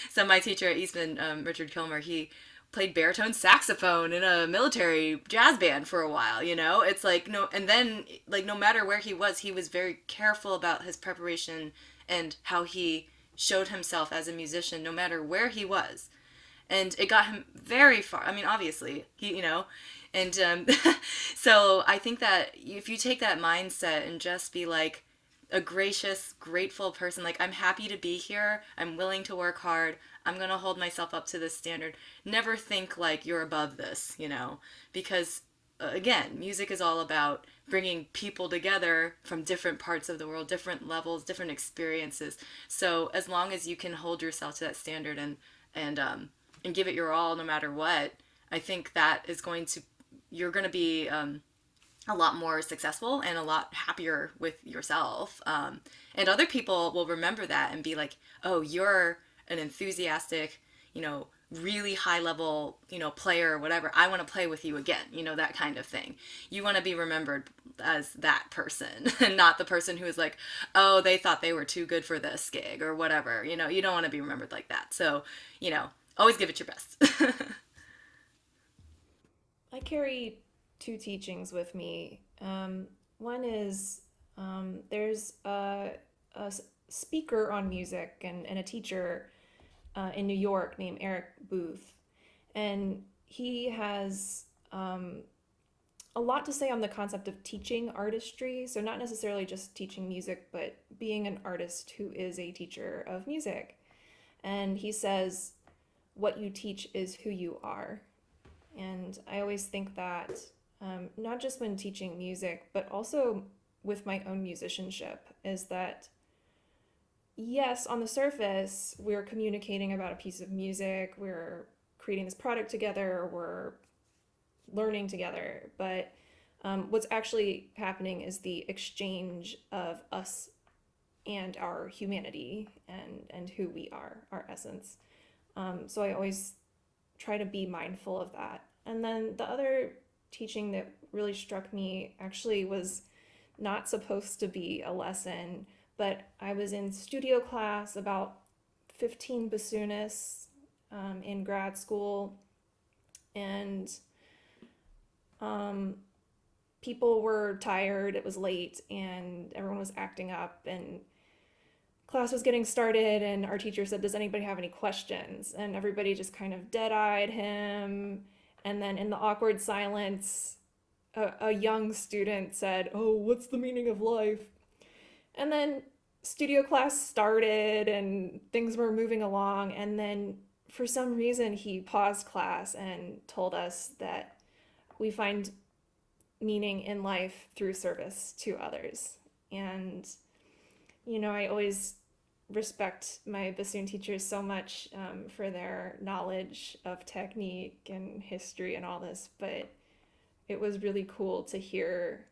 so my teacher at Eastman, Richard Kilmer, he played baritone saxophone in a military jazz band for a while. It's like, no, and then, like, no matter where he was very careful about his preparation and how he showed himself as a musician no matter where he was. And it got him very far. I mean, obviously, and so I think that if you take that mindset and just be like a gracious, grateful person, like, I'm happy to be here, I'm willing to work hard, I'm going to hold myself up to this standard. Never think like you're above this, because again, music is all about bringing people together from different parts of the world, different levels, different experiences. So as long as you can hold yourself to that standard and give it your all no matter what, I think that you're going to be a lot more successful and a lot happier with yourself. And other people will remember that and be like, oh, you're an enthusiastic, really high level, player or whatever. I want to play with you again, that kind of thing. You want to be remembered as that person and not the person who is like, oh, they thought they were too good for this gig or whatever. You don't want to be remembered like that. So, always give it your best. I carry two teachings with me. One is there's a speaker on music and a teacher in New York named Eric Booth, and he has a lot to say on the concept of teaching artistry. So not necessarily just teaching music, but being an artist who is a teacher of music. And he says, what you teach is who you are. And I always think that not just when teaching music, but also with my own musicianship is that, yes, on the surface, we're communicating about a piece of music, we're creating this product together, we're learning together, but what's actually happening is the exchange of us and our humanity and who we are, our essence. So I always try to be mindful of that. And then the other teaching that really struck me actually was not supposed to be a lesson, but I was in studio class, about 15 bassoonists in grad school, and people were tired, it was late, and everyone was acting up, and class was getting started, and our teacher said, "Does anybody have any questions?" And everybody just kind of dead-eyed him. And then in the awkward silence, a young student said, "Oh, what's the meaning of life?" And then studio class started and things were moving along. And then for some reason, he paused class and told us that we find meaning in life through service to others. And, you know, I always respect my bassoon teachers so much for their knowledge of technique and history and all this, but it was really cool to hear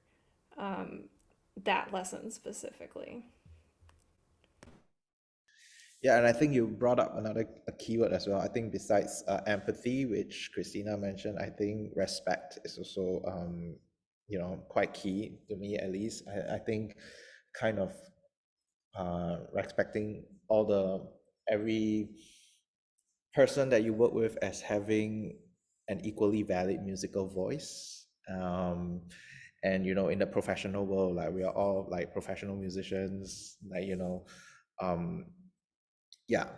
that lesson specifically. Yeah, and I think you brought up another keyword as well. I think besides empathy, which Christina mentioned, I think respect is also quite key to me, at least. I think kind of respecting every person that you work with as having an equally valid musical voice. And in the professional world, like we are all like professional musicians, like yeah.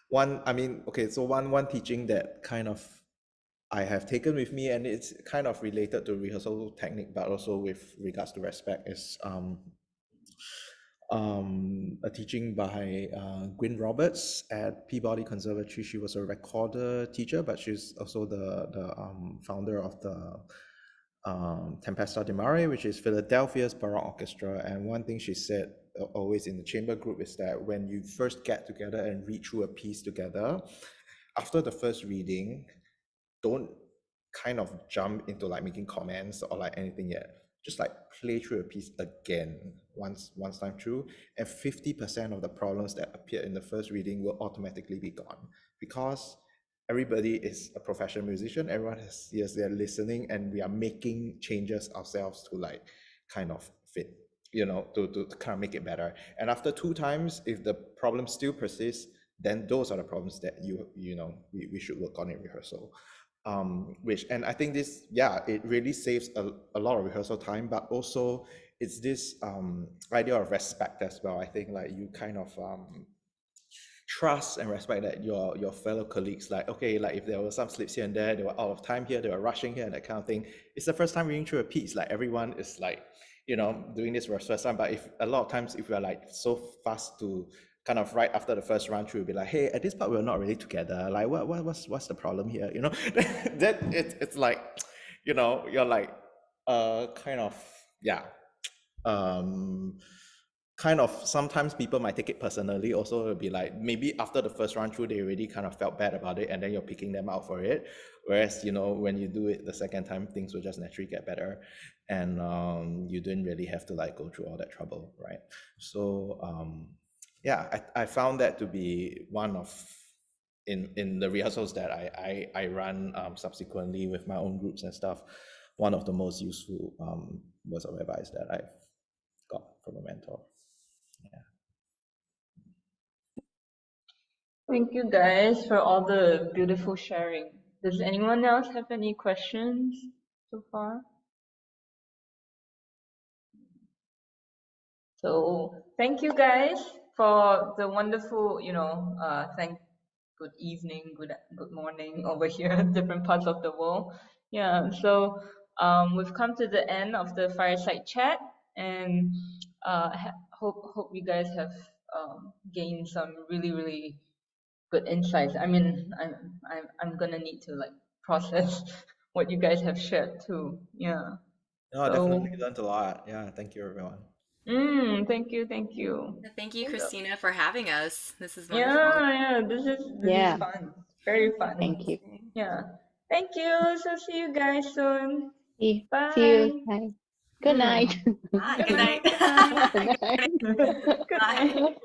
One teaching that kind of I have taken with me, and it's kind of related to rehearsal technique, but also with regards to respect, is a teaching by Gwyn Roberts at Peabody Conservatory. She was a recorder teacher, but she's also the founder of the Tempesta di Mare, which is Philadelphia's Baroque orchestra. And one thing she said always in the chamber group is that when you first get together and read through a piece together, after the first reading, don't kind of jump into like making comments or like anything yet. Just like play through a piece again once time through, and 50% of the problems that appear in the first reading will automatically be gone, because everybody is a professional musician. Everyone they're listening, and we are making changes ourselves to like kind of fit, to kind of make it better. And after 2 times, if the problem still persists, then those are the problems that we should work on in rehearsal. And I think this, it really saves a lot of rehearsal time, but also it's this idea of respect as well. I think like you kind of trust and respect that your fellow colleagues, like, okay, like if there were some slips here and there, they were out of time here, they were rushing here and that kind of thing. It's the first time reading through a piece, like everyone is like, doing this for the first time. But if a lot of times, if we're like so fast to kind of right after the first run through, be like, hey, at this part we're not really together. Like, what's the problem here? That it's like, you're like, kind of, kind of sometimes people might take it personally. Also, it'll be like maybe after the first run through, they already kind of felt bad about it, and then you're picking them out for it. Whereas, when you do it the second time, things will just naturally get better, and you didn't really have to like go through all that trouble, right? So I found that to be one of in the rehearsals that I run subsequently with my own groups and stuff, one of the most useful words of advice that I've got from a mentor. Thank you guys for all the beautiful sharing. Does anyone else have any questions so far? So thank you guys for the wonderful, good evening, good morning over here, different parts of the world. Yeah, so we've come to the end of the Fireside Chat, and hope you guys have gained some really good insights. I mean, I'm gonna need to like process what you guys have shared too. Yeah. No, I So, definitely learned a lot. Yeah, thank you, everyone. thank you, thank you. Thank you, So, Christina, for having us. This is wonderful. yeah, this is Yeah, fun. Very fun. thank you. Amazing. Yeah. Thank you. So see you guys soon. See you. Bye. Bye. Good night. Hi, Good good night. night. Good night. Good night. Good Bye. night.